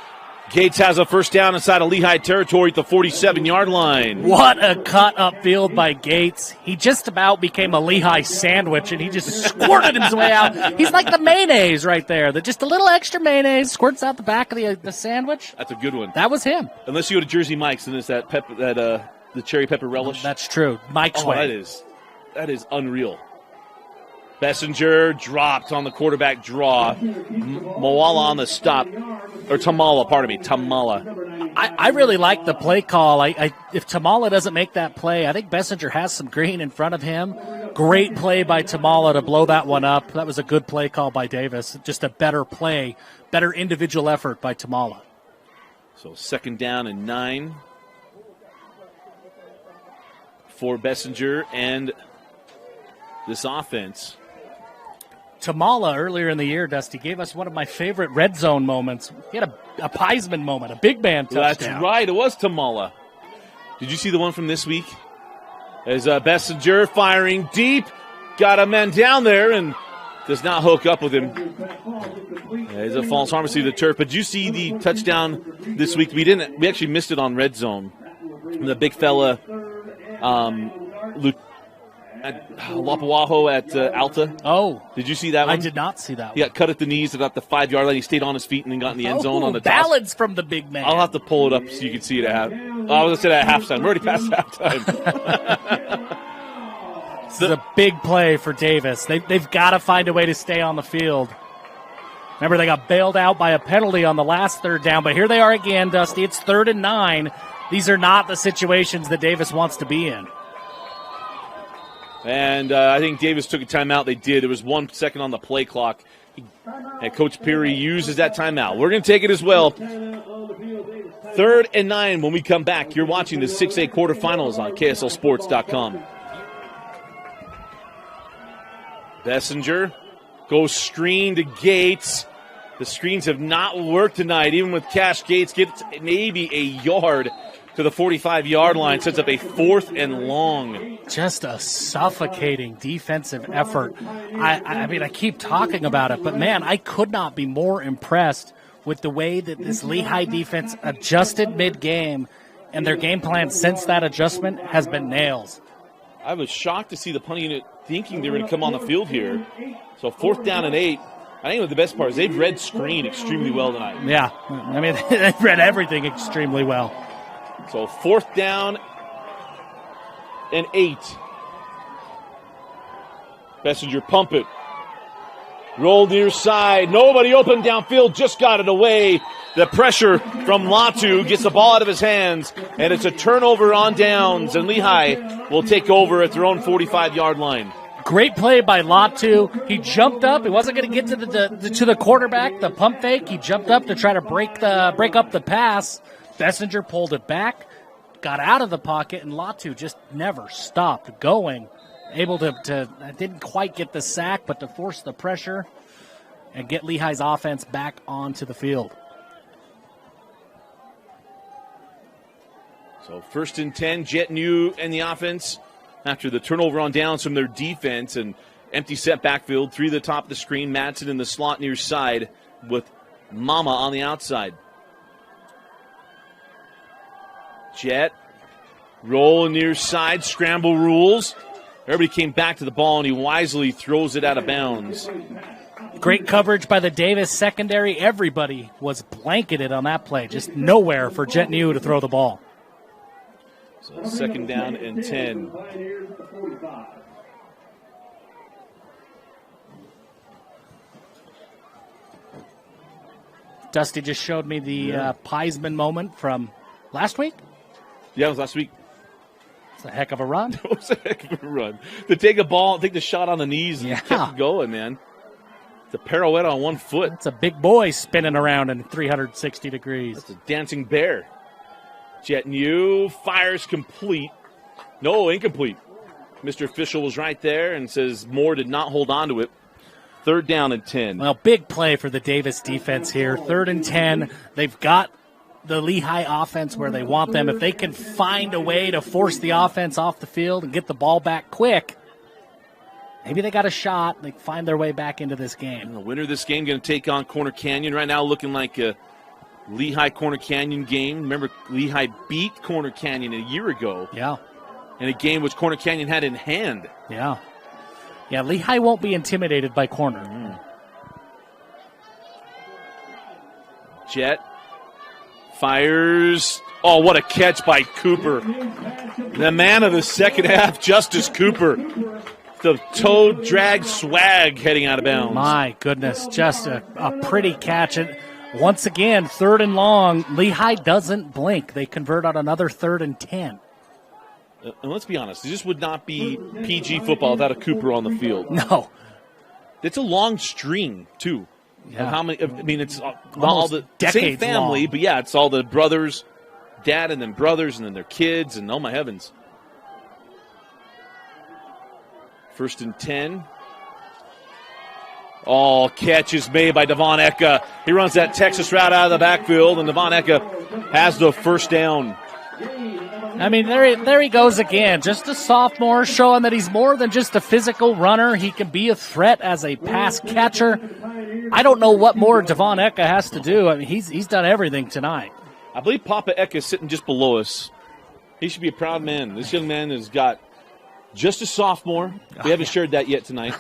Gates has a first down inside of Lehi territory at the 47-yard line. What a cut upfield by Gates. He just about became a Lehi sandwich, and he just squirted his way out. He's like the mayonnaise right there. Just a little extra mayonnaise squirts out the back of the sandwich. That's a good one. That was him. Unless you go to Jersey Mike's, and it's the cherry pepper relish. That's true. Mike's way. That is unreal. Bessinger dropped on the quarterback draw. Moala on the stop. Or Tamala, pardon me. Tamala. I really like the play call. If Tamala doesn't make that play, I think Bessinger has some green in front of him. Great play by Tamala to blow that one up. That was a good play call by Davis. Just a better play, better individual effort by Tamala. So 2nd down and 9 for Bessinger and this offense. Tamala, earlier in the year, Dusty, gave us one of my favorite red zone moments. He had a Piesman moment, a big man touchdown. That's right, it was Tamala. Did you see the one from this week? As Bessinger firing deep, got a man down there and does not hook up with him. There's a false pharmacy to the turf. But did you see the touchdown this week? We actually missed it on red zone. The big fella, Lapuaho at Alta. Oh. Did you see that one? I did not see that one. He got cut at the knees at the 5-yard line. He stayed on his feet and then got in the end zone on the toss. Ballads from the big man. I'll have to pull it up so you can see it at half. I was going to say that at halftime. We're already past halftime. This is a big play for Davis. They've got to find a way to stay on the field. Remember, they got bailed out by a penalty on the last 3rd down, but here they are again, Dusty. It's 3rd and 9. These are not the situations that Davis wants to be in. And I think Davis took a timeout. They did. There was 1 second on the play clock. And Coach Peary uses that timeout. We're going to take it as well. 3rd and 9 when we come back. You're watching the 6A quarterfinals on KSLSports.com. Bessinger goes screen to Gates. The screens have not worked tonight. Even with Cash Gates, gets maybe a yard to the 45-yard line, sets up a 4th and long. Just a suffocating defensive effort. I mean, I keep talking about it, but, man, I could not be more impressed with the way that this Lehi defense adjusted mid-game, and their game plan since that adjustment has been nails. I was shocked to see the punting unit thinking they were going to come on the field here. So 4th down and 8. I think the best part is they've read screen extremely well tonight. Yeah, I mean, they've read everything extremely well. So 4th down and 8. Bessinger pump it. Roll near side. Nobody open downfield. Just got it away. The pressure from Latu gets the ball out of his hands. And it's a turnover on downs. And Lehi will take over at their own 45-yard line. Great play by Latu. He jumped up. He wasn't going to get to the quarterback, the pump fake. He jumped up to try to break up the pass. Bessinger pulled it back, got out of the pocket, and Latu just never stopped going. Able to didn't quite get the sack, but to force the pressure and get Lehi's offense back onto the field. So 1st and 10, Jet New and the offense after the turnover on downs from their defense and empty set backfield. 3 to the top of the screen. Madsen in the slot near side with Mama on the outside. Jet, roll near side, scramble rules. Everybody came back to the ball, and he wisely throws it out of bounds. Great coverage by the Davis secondary. Everybody was blanketed on that play. Just nowhere for Jet New to throw the ball. So 2nd down and 10. Dusty just showed me the Piesman moment from last week. Yeah, it was last week. It's a heck of a run. It was a heck of a run. To take a ball, take the shot on the knees and keep it going, man. It's a pirouette on one foot. It's a big boy spinning around in 360 degrees. That's a dancing bear. Jet New fires complete. No, incomplete. Mr. Official was right there and says Moore did not hold on to it. 3rd down and 10. Well, big play for the Davis defense here. 3rd and 10. They've got the Lehi offense where they want them. If they can find a way to force the offense off the field and get the ball back quick, maybe they got a shot. They can find their way back into this game. The winner of this game going to take on Corner Canyon. Right now looking like a Lehi Corner Canyon game. Remember, Lehi beat Corner Canyon a year ago. Yeah. In a game which Corner Canyon had in hand. Yeah. Yeah, Lehi won't be intimidated by Corner. Jet fires. Oh, what a catch by Cooper. The man of the second half, Justice Cooper. The toe drag swag heading out of bounds. My goodness, just a pretty catch. And once again, 3rd and long. Lehi doesn't blink. They convert on another 3rd and 10. And let's be honest, this would not be PG football without a Cooper on the field. No. It's a long string, too. Yeah. Of how many? I mean, it's Almost all the same family, long. but yeah, it's all the brothers, dad, and then brothers, and then their kids, and oh my heavens. 1st and 10. Oh, catch is made by Devon Eka. He runs that Texas route out of the backfield, and Devon Eka has the 1st down. I mean, there he goes again. Just a sophomore showing that he's more than just a physical runner. He can be a threat as a pass catcher. I don't know what more Devon Eka has to do. I mean, he's done everything tonight. I believe Papa Eka is sitting just below us. He should be a proud man. This young man has got just a sophomore. We haven't shared that yet tonight.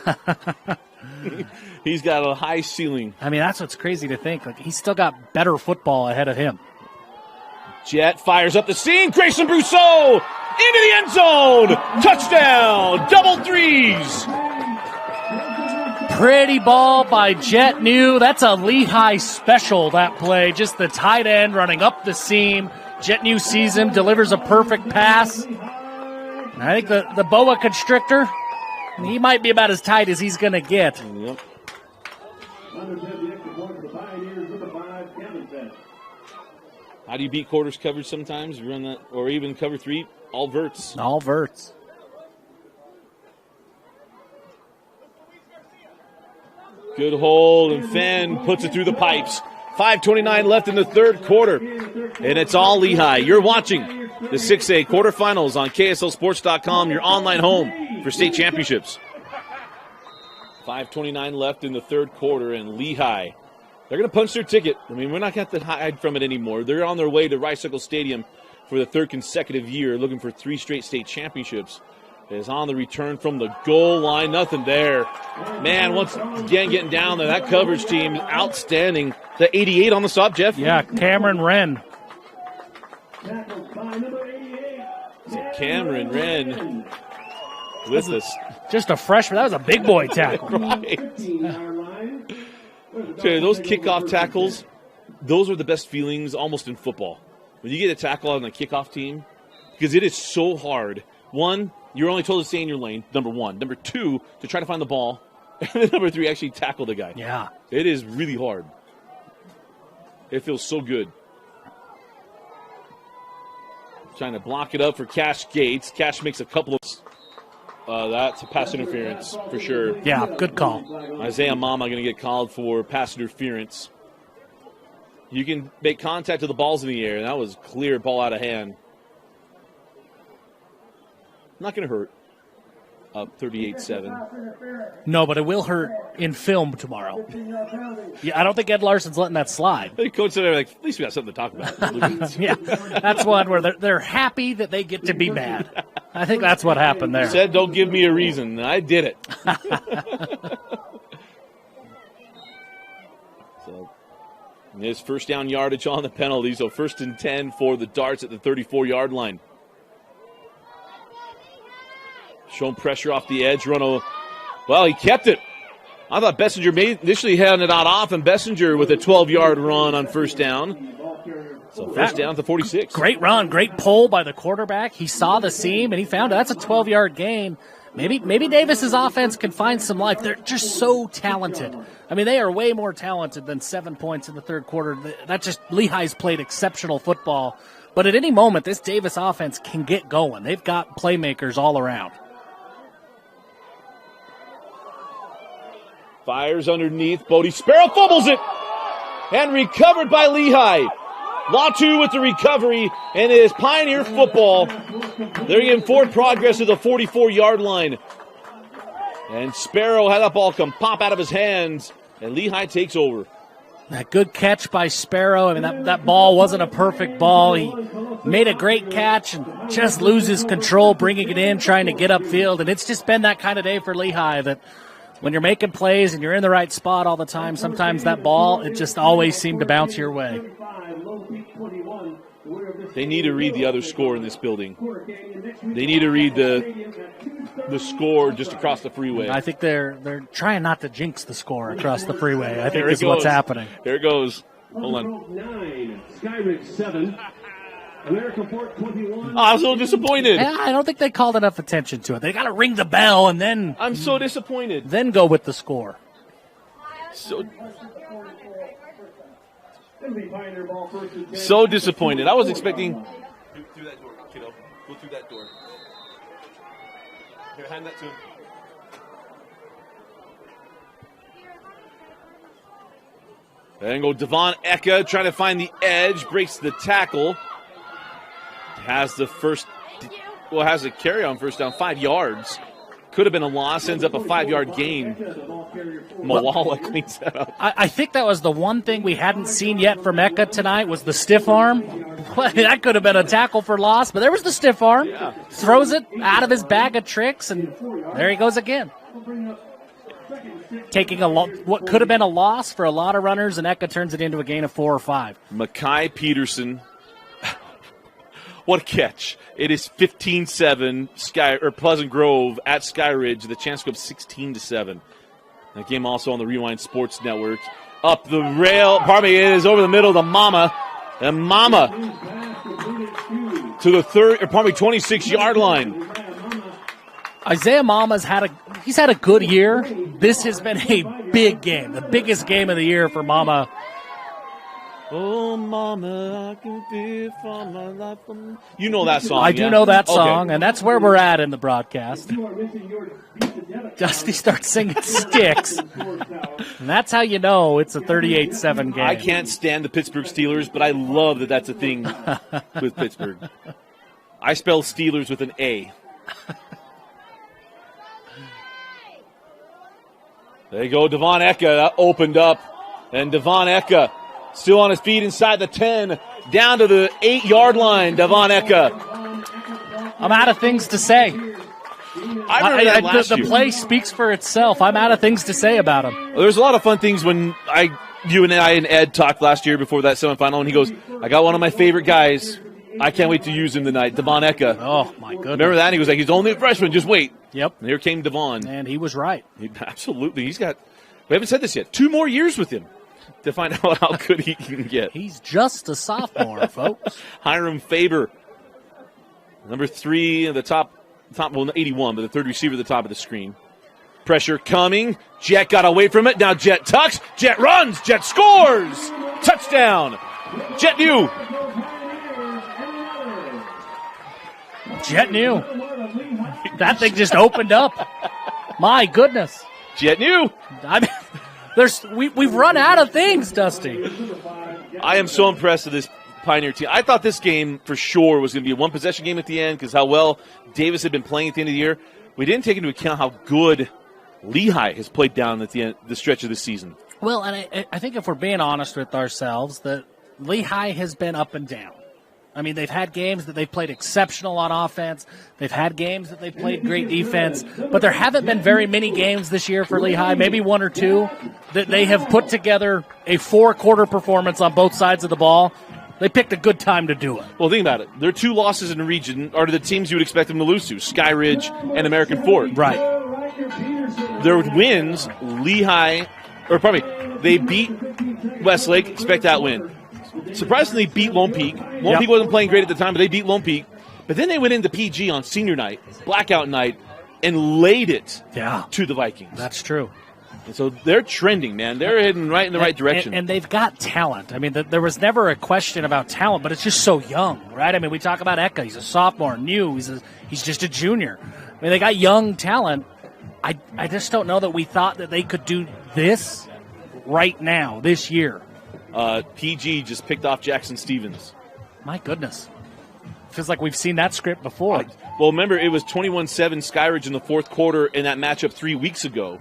He's got a high ceiling. I mean, that's what's crazy to think. Like, he's still got better football ahead of him. Jet fires up the seam. Grayson Brousseau into the end zone. Touchdown. Double threes. Pretty ball by Jet New. That's a Lehi special, that play. Just the tight end running up the seam. Jet New sees him, delivers a perfect pass. And I think the boa constrictor, he might be about as tight as he's going to get. Yep. How do you beat quarters coverage sometimes? You run that, or even cover 3, all verts. All verts. Good hold, and Fenn puts it through the pipes. 5:29 left in the 3rd quarter, and it's all Lehi. You're watching the 6A quarterfinals on KSLSports.com, your online home for state championships. 5:29 left in the 3rd quarter, and Lehi, they're going to punch their ticket. I mean, we're not going to have to hide from it anymore. They're on their way to Rice-Eccles Stadium for the 3rd consecutive year, looking for 3 straight state championships. It is on the return from the goal line. Nothing there. Man, once again getting down there. That coverage team, outstanding. The 88 on the stop, Jeff. Yeah, Cameron Wren. So Cameron Wren with this. Just a freshman. That was a big boy tackle. Right. So those kickoff tackles, those are the best feelings almost in football. When you get a tackle on the kickoff team, because it is so hard. One, you're only told to stay in your lane, number 1. Number 2, to try to find the ball. And then number 3, actually tackle the guy. Yeah. It is really hard. It feels so good. Trying to block it up for Cash Gates. Cash makes a couple of... that's a pass interference for sure. Yeah, good call. Isaiah Mama going to get called for pass interference. You can make contact with the balls in the air, and that was clear ball out of hand. Not going to hurt. Up 38-7. No, but it will hurt in film tomorrow. Yeah, I don't think Ed Larson's letting that slide. The coach said, like, at least we got something to talk about. Yeah, that's one where they're happy that they get to be mad. I think that's what happened there. Said, don't give me a reason. I did it. So, his 1st down yardage on the penalty. So 1st and 10 for the Darts at the 34-yard line. Showing pressure off the edge. Well, he kept it. I thought Bessinger initially had it out off, and Bessinger with a 12-yard run on 1st down. So first down to 46. Great run, great pull by the quarterback. He saw the seam, and he found that's a 12-yard gain. Maybe Davis's offense can find some life. They're just so talented. I mean, they are way more talented than 7 points in the third quarter. Lehi's played exceptional football. But at any moment, this Davis offense can get going. They've got playmakers all around. Fires underneath. Bodie Sparrow fumbles it. And recovered by Lehi. Latu with the recovery, and it is Pioneer football. They're getting forward progress to the 44-yard line. And Sparrow had that ball come pop out of his hands, and Lehi takes over. That good catch by Sparrow. I mean, that ball wasn't a perfect ball. He made a great catch and just loses control, bringing it in, trying to get upfield. And it's just been that kind of day for Lehi that when you're making plays and you're in the right spot all the time, sometimes that ball, it just always seemed to bounce your way. They need to read the other score in this building. They need to read the score just across the freeway. I think they're trying not to jinx the score across the freeway. I think is what's happening. Here it goes. Hold on. 9, Skyridge 7, America Fort 21. Oh, I was a little disappointed. Yeah, I don't think they called enough attention to it. They got to ring the bell and then. I'm so disappointed. Then go with the score. So disappointed. I was expecting. Through that door, kiddo. Go through that door. Here, hand that to him. Then go Devon Eka trying to find the edge, breaks the tackle. Has a carry on first down, 5 yards. Could have been a loss, ends up a 5-yard gain. Malala cleans that up. I think that was the one thing we hadn't seen yet from Eka tonight was the stiff arm. That could have been a tackle for loss, but there was the stiff arm. Yeah. Throws it out of his bag of tricks, and there he goes again. Taking what could have been a loss for a lot of runners, and Eka turns it into a gain of 4 or 5. Mackay Peterson. What a catch. It is 15-7 Pleasant Grove at Skyridge. The chance to go up 16-7. That game also on the Rewind Sports Network. Up the rail. Pardon me, it is over the middle to Mama. And Mama to the 26-yard line. Isaiah Mama's had a good year. This has been a big game. The biggest game of the year for Mama. Oh, Mama, I can feel from my life. You know that song. I do know that song, and that's where we're at in the broadcast. Dusty starts singing Sticks, and that's how you know it's a 38-7 game. I can't stand the Pittsburgh Steelers, but I love that that's a thing with Pittsburgh. I spell Steelers with an A. There you go, Devon Eka. That opened up, and Devon Eka still on his feet inside the 10, down to the 8-yard line, Devon Eka. I'm out of things to say. I remember that last year. The play speaks for itself. I'm out of things to say about him. There's a lot of fun things when you and I and Ed talked last year before that semifinal, and he goes, I got one of my favorite guys. I can't wait to use him tonight, Devon Eka. Oh, my goodness. Remember that? He was like, he's only a freshman, just wait. Yep. And here came Devon. And he was right. Absolutely. We haven't said this yet, 2 more years with him to find out how good he can get. He's just a sophomore, folks. Hiram Faber, number 3 at the top, 81, but the third receiver at the top of the screen. Pressure coming. Jet got away from it. Now Jet tucks. Jet runs. Jet scores. Touchdown. Jet New. Jet New. That thing just opened up. My goodness. Jet New. I mean, we've run out of things, Dusty. I am so impressed with this Pioneer team. I thought this game for sure was going to be a one-possession game at the end because how well Davis had been playing at the end of the year. We didn't take into account how good Lehi has played down at the end, the stretch of the season. Well, and I think if we're being honest with ourselves, that Lehi has been up and down. I mean, they've had games that they've played exceptional on offense. They've had games that they've played great defense. But there haven't been very many games this year for Lehi, maybe 1 or 2, that they have put together a 4-quarter performance on both sides of the ball. They picked a good time to do it. Well, think about it. Their 2 losses in the region are to the teams you would expect them to lose to, Skyridge and American Fort. Right. Their wins, they beat Westlake, expect that win. surprisingly beat Lone Peak. Lone Peak wasn't playing great at the time, but they beat Lone Peak. But then they went into PG on senior night, blackout night, and laid it to the Vikings. That's true. And so they're trending, man. They're heading right in the right direction. And they've got talent. I mean, there was never a question about talent, but it's just so young, right? I mean, we talk about Eka. He's a sophomore, new. He's just a junior. I mean, they got young talent. I just don't know that we thought that they could do this right now, this year. PG just picked off Jackson Stevens. My goodness. Feels like we've seen that script before. Well, remember, it was 21-7 Skyridge in the fourth quarter in that matchup 3 weeks ago.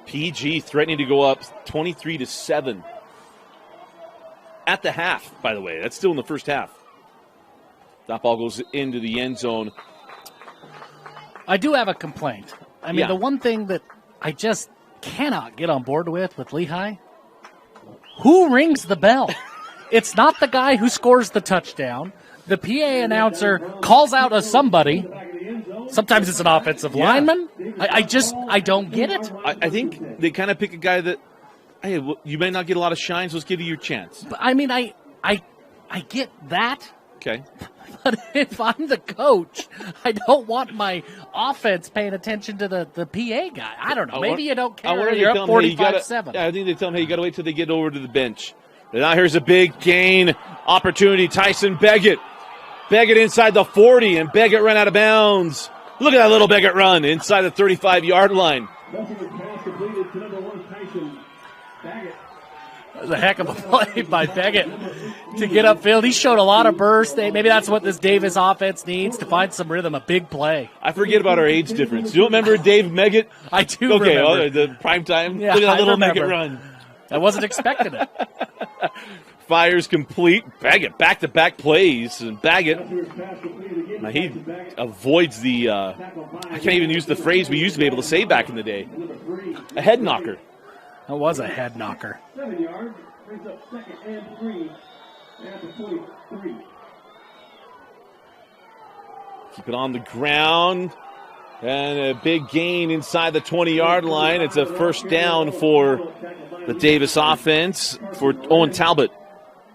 PG threatening to go up 23-7 at the half, by the way. That's still in the first half. That ball goes into the end zone. I do have a complaint. I mean, the one thing that I just cannot get on board with Lehi, who rings the bell? It's not the guy who scores the touchdown. The PA announcer calls out a somebody. Sometimes it's an offensive lineman. I don't get it. I think they kind of pick a guy that, hey, you may not get a lot of shines. Let's give you your chance. But, I mean, I get that. Okay. But if I'm the coach, I don't want my offense paying attention to the PA guy. I don't know. Maybe you don't care. You're up 45-7. Yeah, I think they tell him, hey, you got to wait till they get over to the bench. And now here's a big gain opportunity. Tyson Beggett. Beggett inside the 40, and Beggett ran out of bounds. Look at that little Beggett run inside the 35-yard line. That was a heck of a play by Beggett to get upfield. He showed a lot of burst. Maybe that's what this Davis offense needs to find some rhythm, a big play. I forget about our age difference. You don't remember Dave Meggett? I do remember. The prime time. Yeah, look at that little Meggett run. I wasn't expecting it. Fires complete. Baggett back-to-back plays. And Baggett, he avoids the, I can't even use the phrase we used to be able to say back in the day. A head knocker. That was a head knocker. 7 yards, brings up 2nd and 3 at the 43. Keep it on the ground. And a big gain inside the 20-yard line. It's a first down for the Davis offense for Owen Talbot.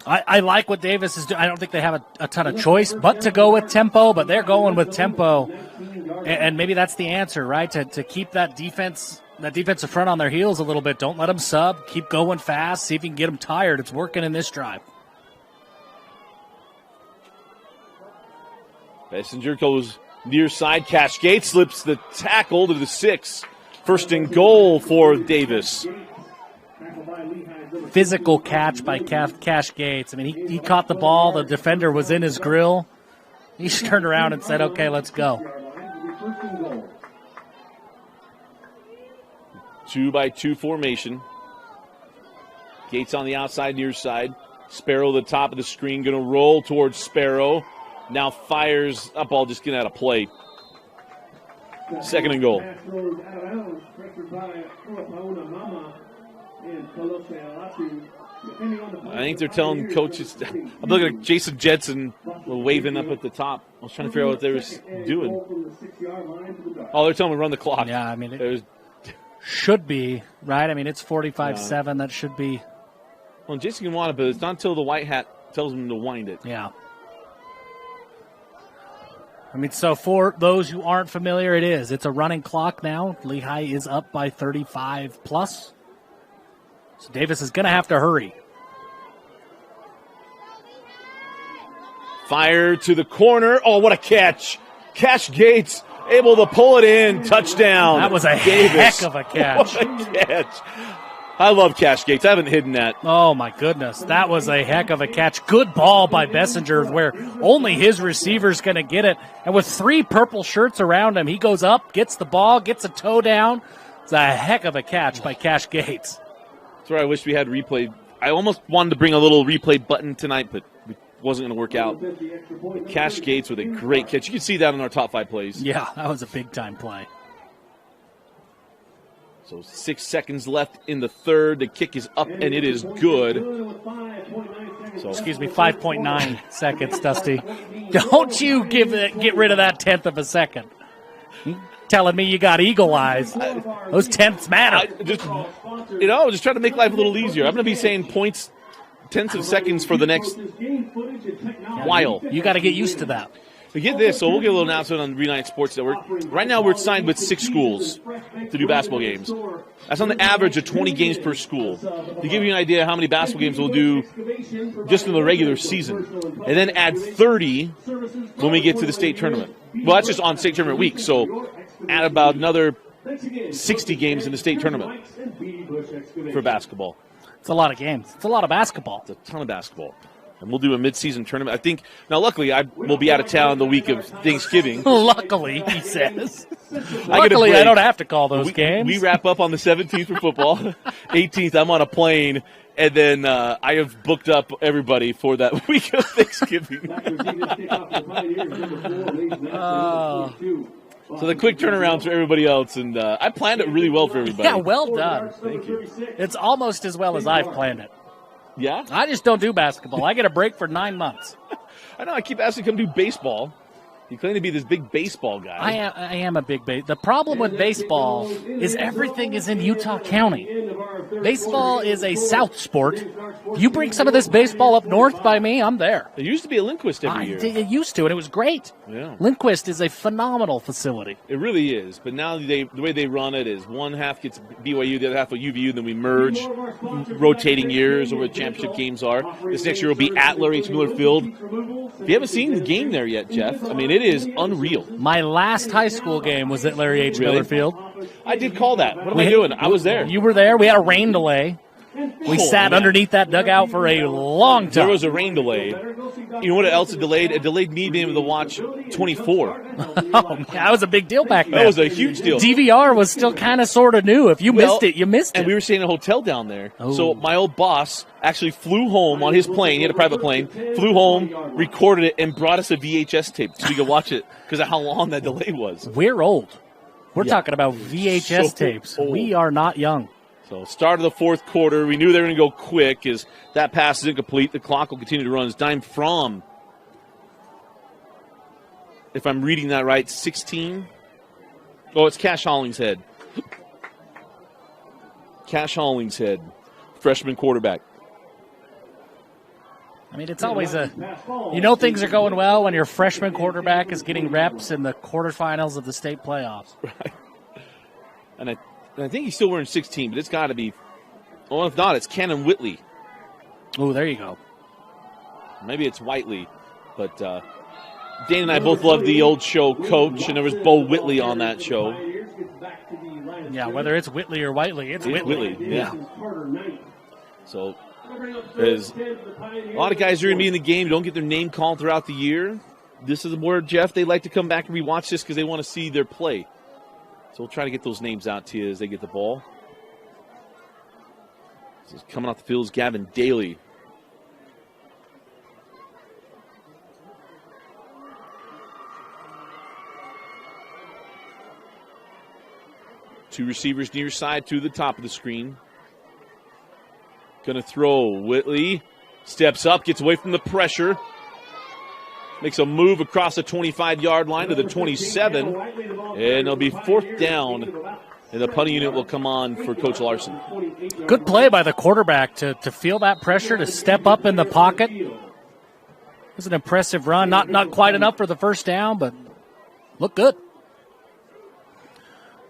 I like what Davis is doing. I don't think they have a ton of choice but to go with tempo, but they're going with tempo. And maybe that's the answer, right? To keep that defensive front on their heels a little bit. Don't let them sub. Keep going fast. See if you can get them tired. It's working in this drive. Messenger goes near side. Cash Gates slips the tackle to the 6. First and goal for Davis. Physical catch by Cash Gates. I mean, he caught the ball. The defender was in his grill. He turned around and said, okay, let's go. 2-by-2 formation. Gates on the outside, near side. Sparrow the top of the screen, going to roll towards Sparrow. Now fires. That ball just getting out of play. Second and goal. I think they're telling coaches. I'm looking at Jason Jetson waving up at the top. I was trying to figure out what they were doing. Oh, they're telling me run the clock. Yeah, I mean, it should be, right? I mean, it's 45-7. That should be. Well, Jason can want it, but it's not until the white hat tells him to wind it. Yeah. I mean, so for those who aren't familiar, it is. It's a running clock now. Lehi is up by 35+. So Davis is going to have to hurry. Fire to the corner. Oh, what a catch. Cash Gates able to pull it in. Touchdown. That was a Davis. heck of a catch. What a catch. I love Cash Gates. I haven't hidden that. Oh, my goodness. That was a heck of a catch. Good ball by Bessinger where only his receiver's going to get it. And with 3 purple shirts around him, he goes up, gets the ball, gets a toe down. It's a heck of a catch by Cash Gates. That's where I wish we had replay. I almost wanted to bring a little replay button tonight, but it wasn't going to work out. Cash Gates with a great catch. You can see that in our top 5 plays. Yeah, that was a big-time play. So 6 seconds left in the third. The kick is up, and it is good. So, excuse me, 5.9 seconds, Dusty. Don't you get rid of that tenth of a second. Telling me you got eagle eyes. Those tenths matter. Just trying to make life a little easier. I'm going to be saying points tenths of seconds for the next while. You got to get used to that. But get this, so we'll get a little announcement on Reunite Sports Network. Right now we're signed with 6 schools to do basketball games. That's on the average of 20 games per school. To give you an idea how many basketball games we'll do just in the regular season. And then add 30 when we get to the state tournament. Well, that's just on state tournament week, so add about another 60 games in the state tournament for basketball. It's a lot of games. It's a lot of basketball. It's a ton of basketball. And we'll do a mid-season tournament. I think, now luckily, I will be out of town the week of Thanksgiving. Luckily, he says. Luckily, I don't have to call those games. We wrap up on the 17th for football. 18th, I'm on a plane. And then I have booked up everybody for that week of Thanksgiving. So the quick turnarounds for everybody else. And I planned it really well for everybody. Yeah, well done. Thank you. It's almost as well as I've planned it. Yeah? I just don't do basketball. I get a break for 9 months. I know. I keep asking to come do baseball. You claim to be this big baseball guy. I am a big The problem with baseball is everything is in Utah County. Baseball is a South sport. You bring some of this baseball up north by me, I'm there. It used to be a Lindquist every year. It used to, and it was great. Yeah. Lindquist is a phenomenal facility. It really is. But now the way they run it is one half gets BYU, the other half will UVU, then we merge rotating years over the championship games are. This next year will be at Larry H. Miller Field. If you haven't seen the game there yet, Jeff, I mean, it is unreal. My last high school game was at Larry H. Miller Field. I did call that. What am I doing? I was there. You were there. We had a rain delay. We sat underneath that dugout for a long time. There was a rain delay. You know what else it delayed? It delayed me being able to watch 24. Oh, man, that was a big deal back then. That was a huge deal. DVR was still kind of sort of new. If you missed it, you missed it. And we were staying in a hotel down there. Oh. So my old boss actually flew home on his plane. He had a private plane. Flew home, recorded it, and brought us a VHS tape so we could watch it because of how long that delay was. We're old. We're talking about VHS tapes. Old. We are not young. So start of the fourth quarter. We knew they were going to go quick as that pass is incomplete. The clock will continue to run. It's Dime Fromm. If I'm reading that right, 16. Oh, it's Cash Hollingshead. Cash Hollingshead, freshman quarterback. I mean, it's always things are going well when your freshman quarterback is getting reps in the quarterfinals of the state playoffs. Right. And I think he's still wearing 16, but it's got to be. Well, if not, it's Cannon Whitley. Oh, there you go. Maybe it's Whiteley. But Dane and I both love the old show Coach, and there was Bo Whitley on that show. Yeah, whether it's Whitley or Whiteley, it's Whitley. Yeah. So there's a lot of guys who are going to be in the game don't get their name called throughout the year. This is where, Jeff, they like to come back and rewatch this because they want to see their play. So we'll try to get those names out to you as they get the ball. This is coming off the field is Gavin Daly. Two receivers near side to the top of the screen. Going to throw. Whitley steps up, gets away from the pressure. Makes a move across the 25-yard line to the 27. And it'll be fourth down. And the punting unit will come on for Coach Larson. Good play by the quarterback to feel that pressure, to step up in the pocket. It was an impressive run. Not quite enough for the first down, but looked good.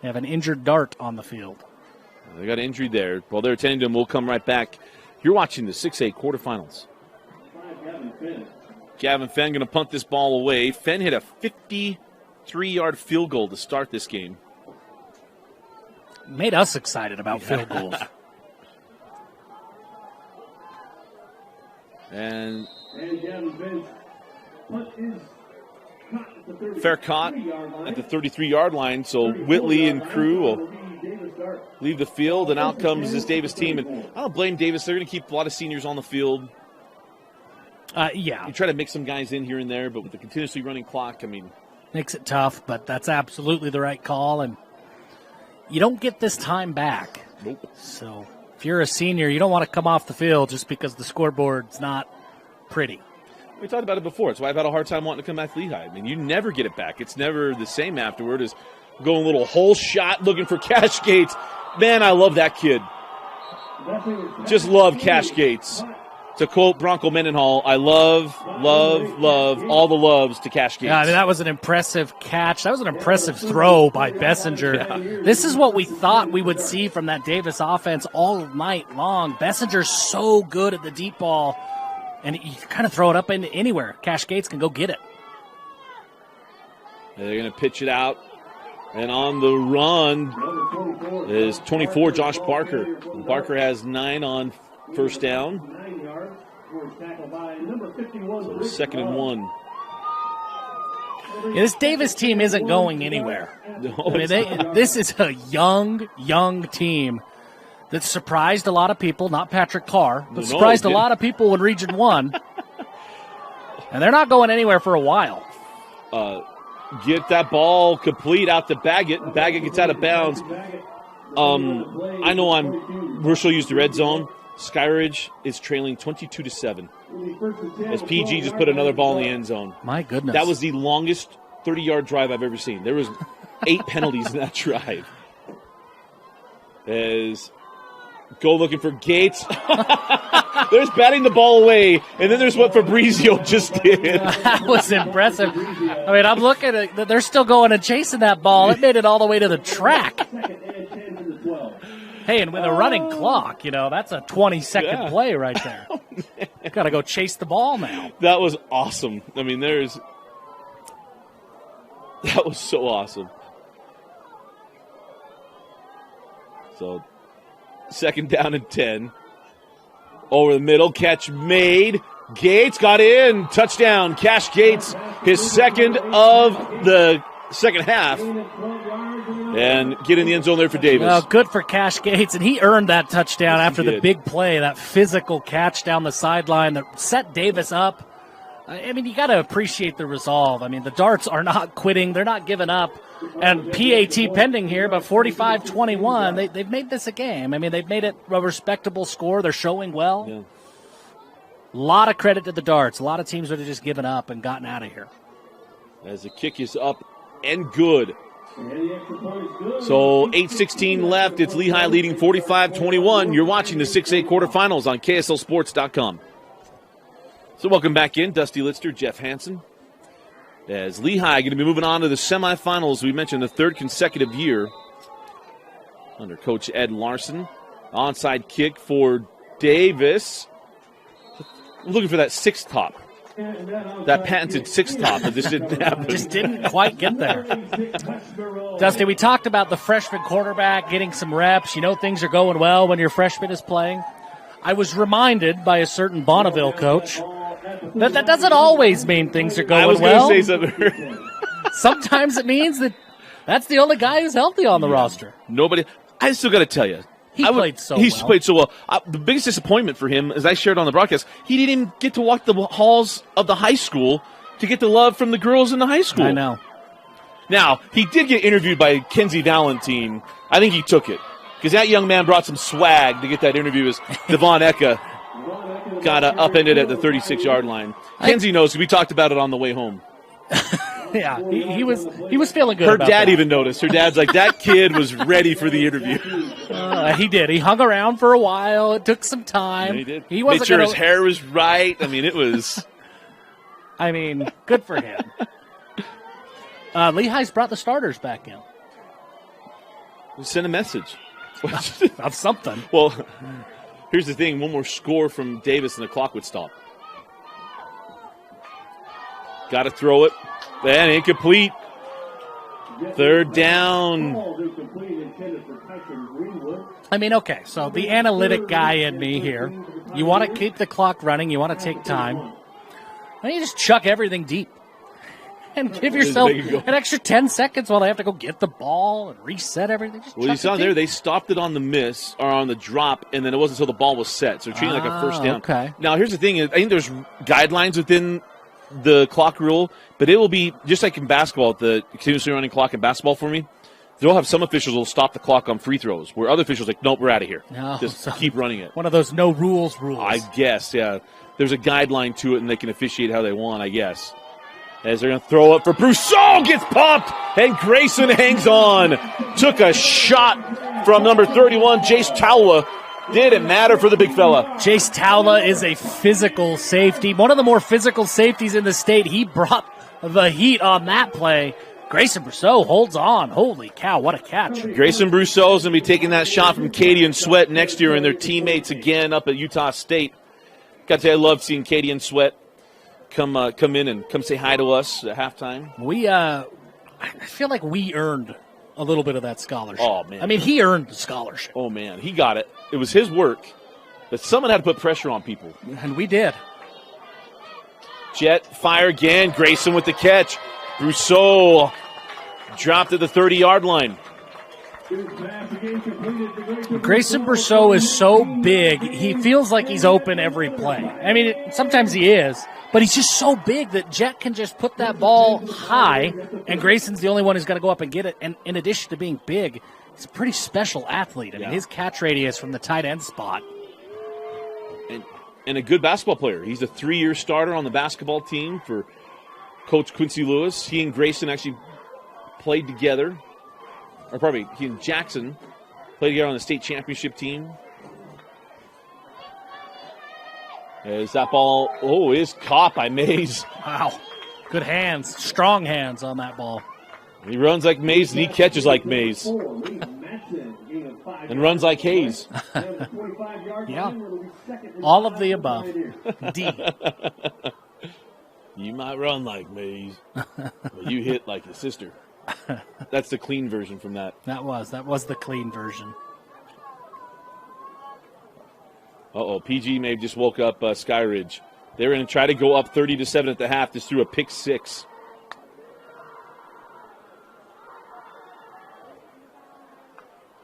They have an injured Dart on the field. They got an injury there. While they're attending to him, we'll come right back. You're watching the 6A quarterfinals. Gavin Fenn going to punt this ball away. Fenn hit a 53-yard field goal to start this game. Made us excited about field goals. And fair caught at the 33-yard line, so Whitley and crew will leave the field, and out comes this Davis team. And I don't blame Davis. They're going to keep a lot of seniors on the field. Yeah. You try to mix some guys in here and there, but with the continuously running clock, I mean. Makes it tough, but that's absolutely the right call, and you don't get this time back. Nope. So if you're a senior, you don't want to come off the field just because the scoreboard's not pretty. We talked about it before. It's why I've had a hard time wanting to come back to Lehi. I mean, you never get it back. It's never the same afterward as going a little hole shot looking for Cash Gates. Man, I love that kid. Just love Cash Gates. To quote Bronco Mendenhall, I love all the loves to Cash Gates. Yeah, I mean, that was an impressive catch. That was an impressive throw by Bessinger. Yeah. This is what we thought we would see from that Davis offense all night long. Bessinger's so good at the deep ball, and you kind of throw it up into anywhere. Cash Gates can go get it. They're going to pitch it out. And on the run is 24, Josh Barker. And Barker has 9 on first down. So 2nd and 1. Yeah, this Davis team isn't going anywhere. No, I mean, this is a young team that surprised a lot of people, not Patrick Carr, but surprised a lot of people in Region 1. And they're not going anywhere for a while. Get that ball complete out to Baggett. Baggett gets out of bounds. I know we're still used to red zone. Skyridge is trailing 22-7. As PG just put another ball in the end zone. My goodness. That was the longest 30-yard drive I've ever seen. There was 8 penalties in that drive. As go looking for Gates. There's batting the ball away, and then there's what Fabrizio just did. That was impressive. I mean, I'm looking at they're still going and chasing that ball. It made it all the way to the track. Hey, and with a running clock, that's a 20-second play right there. Got to go chase the ball now. That was awesome. I mean, that was so awesome. So, 2nd down and 10. Over the middle, catch made. Gates got in. Touchdown. Cash Gates, his 2nd of the second half. And get in the end zone there for Davis. Well, good for Cash Gates, and he earned that touchdown after the big play, that physical catch down the sideline that set Davis up. I mean, you got to appreciate the resolve. I mean, the Darts are not quitting. They're not giving up. And PAT pending here, but 45-21, they've made this a game. I mean, they've made it a respectable score. They're showing well. Yeah. A lot of credit to the Darts. A lot of teams would have just given up and gotten out of here. As the kick is up and good. So 8:16 left. It's Lehigh leading 45-21. You're watching the 6A quarterfinals on KSLSports.com. So welcome back in. Dusty Litster, Jeff Hansen. As Lehigh going to be moving on to the semifinals. We mentioned the 3rd consecutive year under Coach Ed Larson. Onside kick for Davis. Looking for that 6th top. That patented 6th top, but this didn't happen. Just didn't quite get there. Dusty, we talked about the freshman quarterback getting some reps. Things are going well when your freshman is playing. I was reminded by a certain Bonneville coach that doesn't always mean things are going well. I was going to say something. Sometimes it means that's the only guy who's healthy on the roster. Nobody. I still got to tell you. He played so well. The biggest disappointment for him, as I shared on the broadcast, he didn't even get to walk the halls of the high school to get the love from the girls in the high school. I know. Now, he did get interviewed by Kenzie Valentine. I think he took it. Because that young man brought some swag to get that interview as Devon Eka got upended at the 36-yard line. Kenzie knows, because we talked about it on the way home. Yeah, he was feeling good. Her about dad that. even noticed. Her dad's like, that kid was ready for the interview. He did. He hung around for a while. It took some time. Yeah, he did. He wasn't made sure his hair was right. I mean, it was. I mean, good for him. Lehigh's brought the starters back in. We sent a message of something. Well, here's the thing: one more score from Davis, and the clock would stop. Got to throw it. And incomplete. 3rd down. I mean, okay, so the analytic guy in me here, you want to keep the clock running, you want to take time. Why don't you just chuck everything deep and give yourself an extra 10 seconds while they have to go get the ball and reset everything? Just well, you saw there, they stopped it on the miss or on the drop, and then it wasn't until the ball was set. So treating it like a first down. Okay. Now, here's the thing. I think there's guidelines within the clock rule, but it will be just like in basketball, the continuously running clock in basketball for me. They'll have some officials will stop the clock on free throws, where other officials are like, nope, we're out of here. No, just keep running it. One of those no rules. I guess, yeah. There's a guideline to it, and they can officiate how they want, I guess. As they're going to throw it for Brousseau, gets popped, and Grayson hangs on. Took a shot from number 31, Jace Talwa, Didn't matter for the big fella. Jace Towla is a physical safety, one of the more physical safeties in the state. He brought the heat on that play. Grayson Brousseau holds on. Holy cow, what a catch. Grayson Brousseau is going to be taking that shot from Katie and Sweat next year and their teammates again up at Utah State. Got to say, I love seeing Katie and Sweat come in and come say hi to us at halftime. I feel like we earned a little bit of that scholarship. Oh, man. I mean, he earned the scholarship. Oh, man, he got it. It was his work, but someone had to put pressure on people. And we did. Jet fire again. Grayson with the catch. Brousseau dropped at the 30-yard line. Grayson Brousseau is so big, he feels like he's open every play. I mean, sometimes he is, but he's just so big that Jet can just put that ball high, and Grayson's the only one who's got to go up and get it. And in addition to being big, he's a pretty special athlete. I mean, his catch radius from the tight end spot. And a good basketball player. He's a 3-year starter on the basketball team for Coach Quincy Lewis. He and Grayson actually played together. Or probably he and Jackson played together on the state championship team. As that ball, is caught by Mays. Wow. Good hands. Strong hands on that ball. He runs like Mays and he catches like Mays. And runs like Hayes. Yeah. All of the above. D. You might run like Mays, but you hit like your sister. That's the clean version from that. That was the clean version. PG may have just woke up Skyridge. They're going to try to go up 30-7 at the half. Just threw a pick six.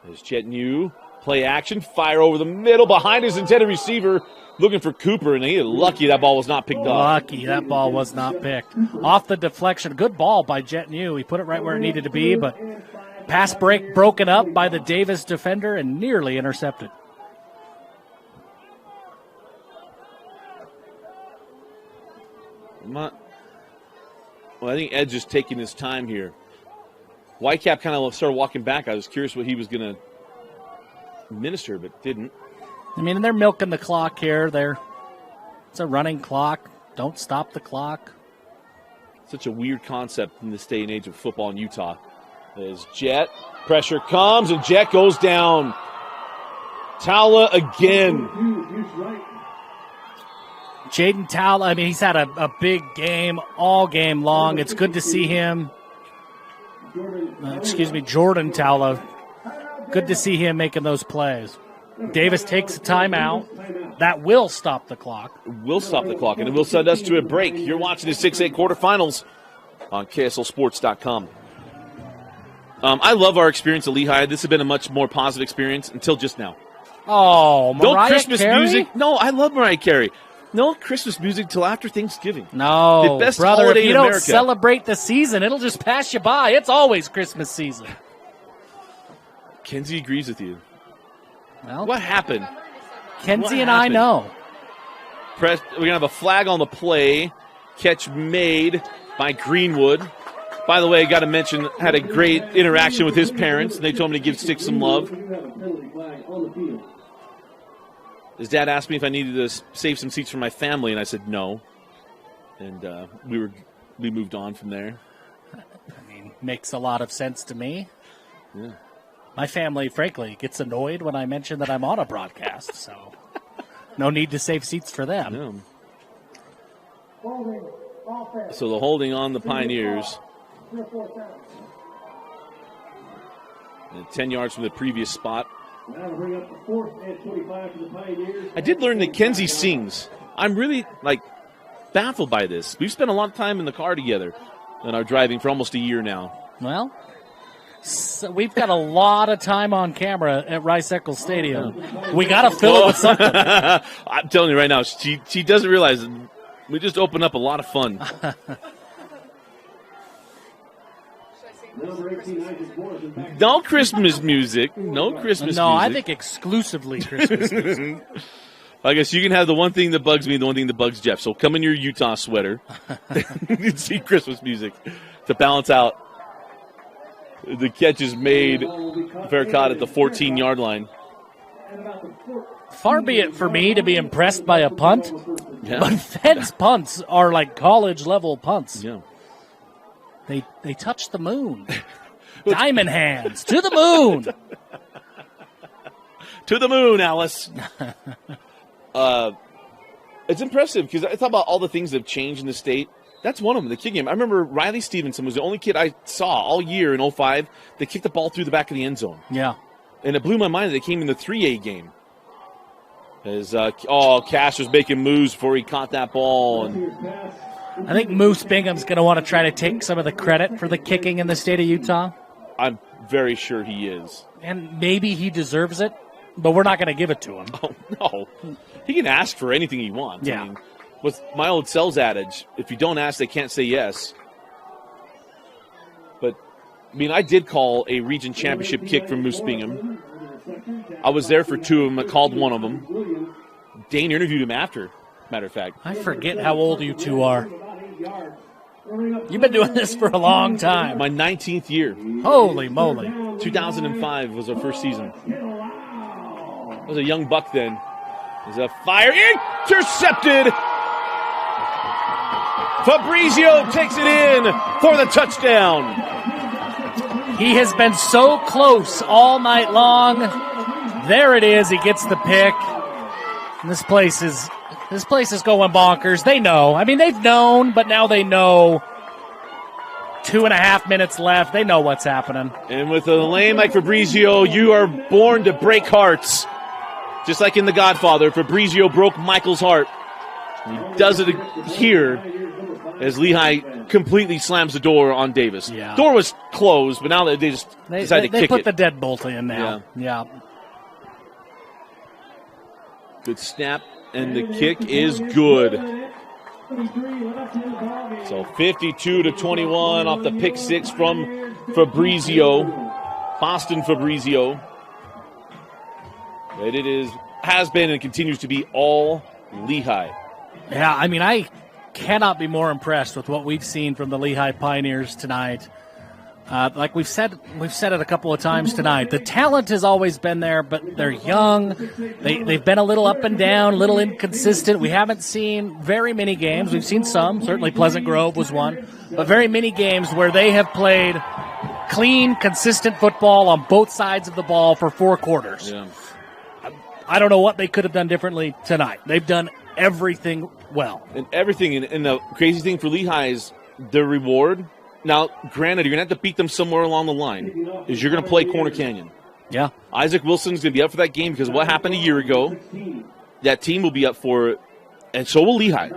There's Chet New. Play action. Fire over the middle behind his intended receiver. Looking for Cooper, and he is lucky that ball was not picked up. Lucky that ball was not picked. Off the deflection. Good ball by Jet New. He put it right where it needed to be, but pass break broken up by the Davis defender and nearly intercepted. I think Ed's just taking his time here. Whitecap kind of started walking back. I was curious what he was going to administer, but didn't. I mean, they're milking the clock here. It's a running clock. Don't stop the clock. Such a weird concept in this day and age of football in Utah. As Jet, pressure comes, and Jet goes down. Towla again. Jaden Towla, I mean, he's had a big game all game long. It's good to see him. Jordan Towla. Good to see him making those plays. Davis takes a timeout. That will stop the clock. Will stop the clock, and it will send us to a break. You're watching the 6A quarterfinals on KSLSports.com. I love our experience at Lehi. This has been a much more positive experience until just now. Oh, Mariah Christmas Carey? music. No, I love Mariah Carey. No Christmas music till after Thanksgiving. No, the best brother, holiday if you in don't America. celebrate the season, it'll just pass you by. It's always Christmas season. Kenzie agrees with you. Well, What happened? Kenzie and I know. We're going to have a flag on the play. Catch made by Greenwood. By the way, I got to mention, had a great interaction with his parents. They told me to give Stick some love. His dad asked me if I needed to save some seats for my family, and I said no. And we moved on from there. I mean, makes a lot of sense to me. Yeah. My family, frankly, gets annoyed when I mention that I'm on a broadcast, so no need to save seats for them. No. So the holding on the Pioneers. And 10 yards from the previous spot. I did learn that Kenzie sings. I'm really, baffled by this. We've spent a lot of time in the car together and are driving for almost a year now. Well, so we've got a lot of time on camera at Rice-Eccles Stadium. We got to fill it with something. I'm telling you right now, she doesn't realize we just opened up a lot of fun. No Christmas music. No Christmas music. No, I think exclusively Christmas music. I guess you can have the one thing that bugs me and the one thing that bugs Jeff. So come in your Utah sweater and see Christmas music to balance out. The catch is made. Fair caught at the 14-yard line. Far be it for me to be impressed by a punt, but Fed's punts are like college-level punts. Yeah. They touch the moon. Diamond hands to the moon. To the moon, Alice. It's impressive because I thought about all the things that have changed in the state. That's one of them, the kick game. I remember Riley Stevenson was the only kid I saw all year in 05 that kicked the ball through the back of the end zone. Yeah. And it blew my mind that they came in the 3A game. As Cash was making moves before he caught that ball. And I think Moose Bingham's going to want to try to take some of the credit for the kicking in the state of Utah. I'm very sure he is. And maybe he deserves it, but we're not going to give it to him. Oh, no. He can ask for anything he wants. Yeah. I mean, with my old sales adage, if you don't ask, they can't say yes. But, I mean, I did call a region championship kick from Moose Bingham. I was there for two of them. I called one of them. Dane interviewed him after, matter of fact. I forget how old you two are. You've been doing this for a long time. My 19th year. Holy moly. 2005 was our first season. I was a young buck then. There's a fire. Intercepted! Fabrizio takes it in for the touchdown. He has been so close all night long. There it is. He gets the pick. And this place is going bonkers. They know. I mean, they've known, but now they know. 2.5 minutes left. They know what's happening. And with a name like Fabrizio, you are born to break hearts. Just like in The Godfather, Fabrizio broke Michael's heart. He does it here as Lehi completely slams the door on Davis. Yeah. Door was closed, but now they just decided to kick it. They put the deadbolt in now. Yeah. Good snap, and the kick is good. So 52-21 off the pick six from Fabrizio, Boston Fabrizio. And it has been and continues to be all Lehi. Yeah, I mean, I cannot be more impressed with what we've seen from the Lehi Pioneers tonight. Like we've said it a couple of times tonight. The talent has always been there, but they're young. They've been a little up and down, a little inconsistent. We haven't seen very many games. We've seen some. Certainly Pleasant Grove was one. But very many games where they have played clean, consistent football on both sides of the ball for 4 quarters. Yeah. I don't know what they could have done differently tonight. They've done everything well. And everything. And the crazy thing for Lehi is their reward. Now, granted, you're going to have to beat them somewhere along the line, is you're going to play Corner Canyon. Yeah. Isaac Wilson's going to be up for that game because what happened a year ago, that team will be up for it, and so will Lehi.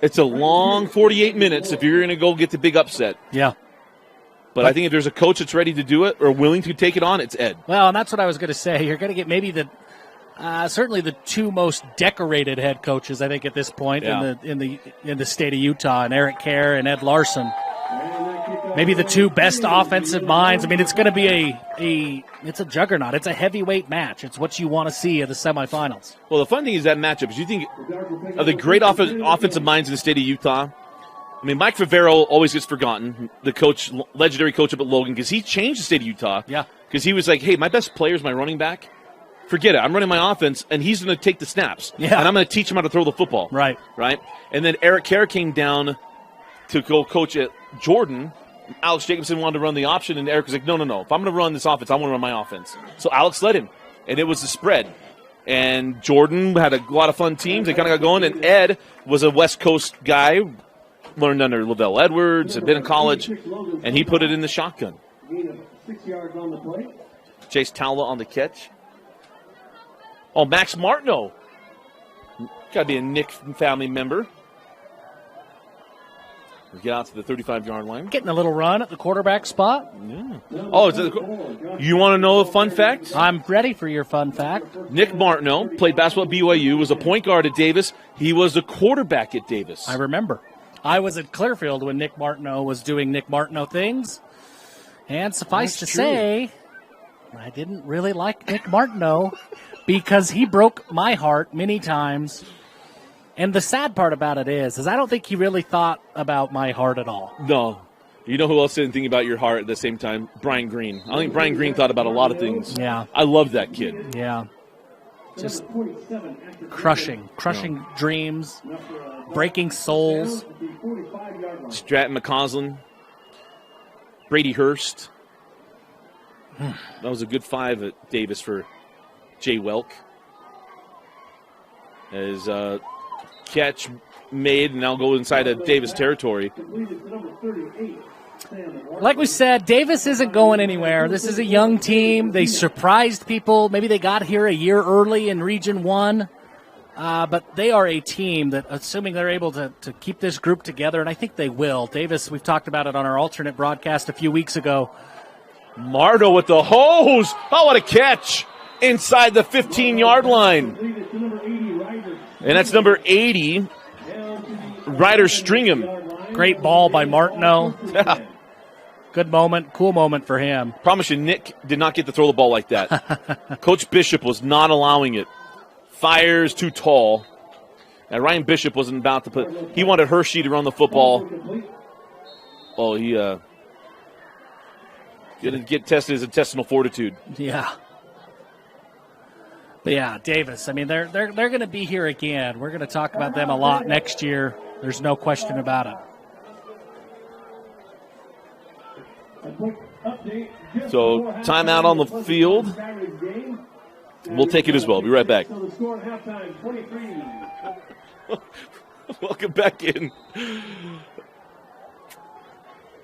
It's a long 48 minutes if you're going to go get the big upset. Yeah. But I think if there's a coach that's ready to do it or willing to take it on, it's Ed. Well, and that's what I was going to say. You're going to get maybe certainly the 2 most decorated head coaches, I think, at this point in the state of Utah, and Eric Kerr and Ed Larson. Maybe the 2 best offensive minds. I mean, it's going to be it's a juggernaut. It's a heavyweight match. It's what you want to see at the semifinals. Well, the fun thing is that matchup is you think of the great offensive minds in the state of Utah. I mean, Mike Favero always gets forgotten, the coach, legendary coach up at Logan, because he changed the state of Utah. Yeah. Because he was like, hey, my best player is my running back. Forget it. I'm running my offense, and he's going to take the snaps. Yeah. And I'm going to teach him how to throw the football. Right. And then Eric Kerr came down to go coach at Jordan. Alex Jacobson wanted to run the option, and Eric was like, no. If I'm going to run this offense, I want to run my offense. So Alex led him, and it was the spread. And Jordan had a lot of fun teams. They kind of got going, and Ed was a West Coast guy, learned under Lavelle Edwards, had been in college, and he put it in the shotgun. 6 yards on the play. Chase Towla on the catch. Oh, Max Martineau. Got to be a Nick family member. We get out to the 35-yard line. Getting a little run at the quarterback spot. Yeah. Oh, you want to know a fun fact? I'm ready for your fun fact. Nick Martineau played basketball at BYU, was a point guard at Davis. He was the quarterback at Davis. I remember. I was at Clearfield when Nick Martineau was doing Nick Martineau things. And suffice to say, I didn't really like Nick Martineau because he broke my heart many times. And the sad part about it is I don't think he really thought about my heart at all. No. You know who else didn't think about your heart at the same time? Brian Green. I think Brian Green thought about a lot of things. Yeah. I love that kid. Yeah. Just crushing dreams, breaking souls. Stratton McCausland, Brady Hurst. That was a good 5 at Davis for Jay Welk. As catch made and now go inside of Davis territory. Like we said, Davis isn't going anywhere. This is a young team. They surprised people. Maybe they got here a year early in Region 1. But they are a team that, assuming they're able to keep this group together, and I think they will. Davis, we've talked about it on our alternate broadcast a few weeks ago. Mardo with the hose. Oh, what a catch inside the 15-yard line. And that's number 80, Ryder Stringham. Great ball by Martineau. Yeah. Good moment, cool moment for him. Promise you, Nick did not get to throw the ball like that. Coach Bishop was not allowing it. Fires too tall. And Ryan Bishop wasn't about to put – he wanted Hershey to run the football. Oh, he going to get tested his intestinal fortitude. Yeah. But yeah, Davis, I mean, they're going to be here again. We're going to talk about them a lot next year. There's no question about it. So, timeout on the field. We'll take it as well. Be right back. Welcome back in.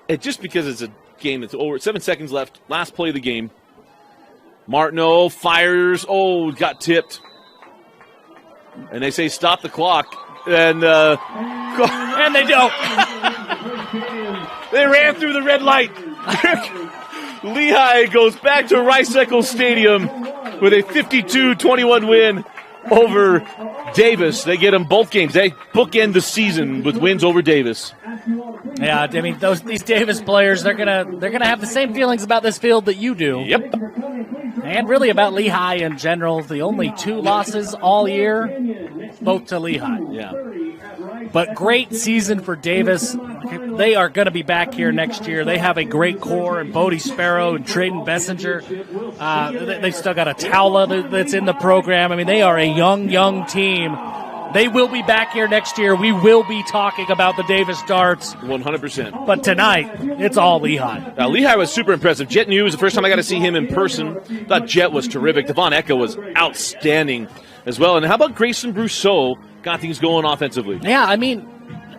And just because it's a game that's over, 7 seconds left, last play of the game. Martineau fires. Oh, got tipped. And they say stop the clock. And they don't. They ran through the red light. Lehi goes back to Rice-Eccles Stadium with a 52-21 win over Davis. They get them both games. They bookend the season with wins over Davis. Yeah, I mean these Davis players, they're gonna have the same feelings about this field that you do. Yep. And really about Lehi in general. The only 2 losses all year, both to Lehi. Yeah. But great season for Davis. They are going to be back here next year. They have a great core, and Bodie Sparrow and Trayden Bessinger. They've still got a Towla that's in the program. I mean, they are a young team. They will be back here next year. We will be talking about the Davis Darts. 100%. But tonight, it's all Lehi. Lehi was super impressive. Jet New was the first time I got to see him in person. Thought Jet was terrific. Devon Eka was outstanding as well. And how about Grayson Brousseau? Got things going offensively. Yeah, I mean,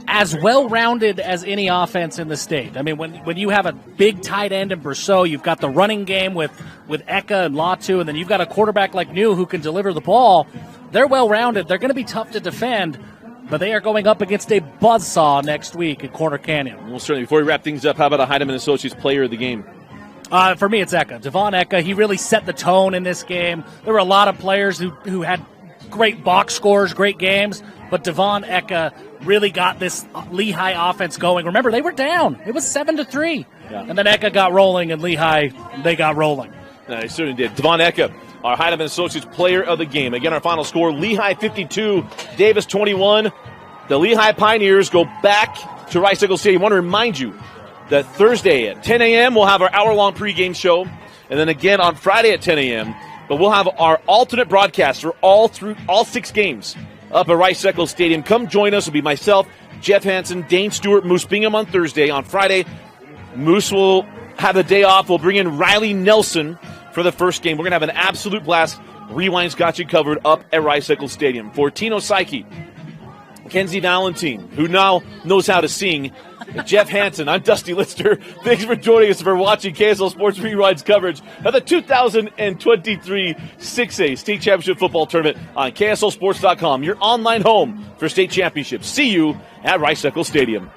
as well-rounded as any offense in the state. I mean, when you have a big tight end in Brousseau, you've got the running game with Eka and Latu, and then you've got a quarterback like New who can deliver the ball. They're well-rounded. They're going to be tough to defend, but they are going up against a buzzsaw next week at Corner Canyon. Well, certainly. Before we wrap things up, how about a Heidemann Associates player of the game? For me, it's Eka. Devon Eka, he really set the tone in this game. There were a lot of players who had great box scores, great games, but Devon Eka really got this Lehi offense going. Remember, they were down. It was 7-3. Yeah. And then Eka got rolling, and Lehi, they got rolling. No, he certainly did. Devon Eka, our Heidemann Associates player of the game. Again, our final score, Lehi 52, Davis 21. The Lehi Pioneers go back to Rice-Eccles Stadium. I want to remind you that Thursday at 10 a.m. we'll have our hour-long pregame show, and then again on Friday at 10 a.m., but we'll have our alternate broadcast for all 6 games up at Rice-Eccles Stadium. Come join us. It'll be myself, Jeff Hansen, Dane Stewart, Moose Bingham on Thursday. On Friday, Moose will have the day off. We'll bring in Riley Nelson for the first game. We're going to have an absolute blast. Rewind's got you covered up at Rice-Eccles Stadium. For Tino Psyche, Kenzie Valentine, who now knows how to sing, Jeff Hansen, I'm Dusty Lister. Thanks for joining us for watching KSL Sports Rewind's coverage of the 2023 6A State Championship Football Tournament on KSLSports.com, your online home for state championships. See you at Rice-Eccles Stadium.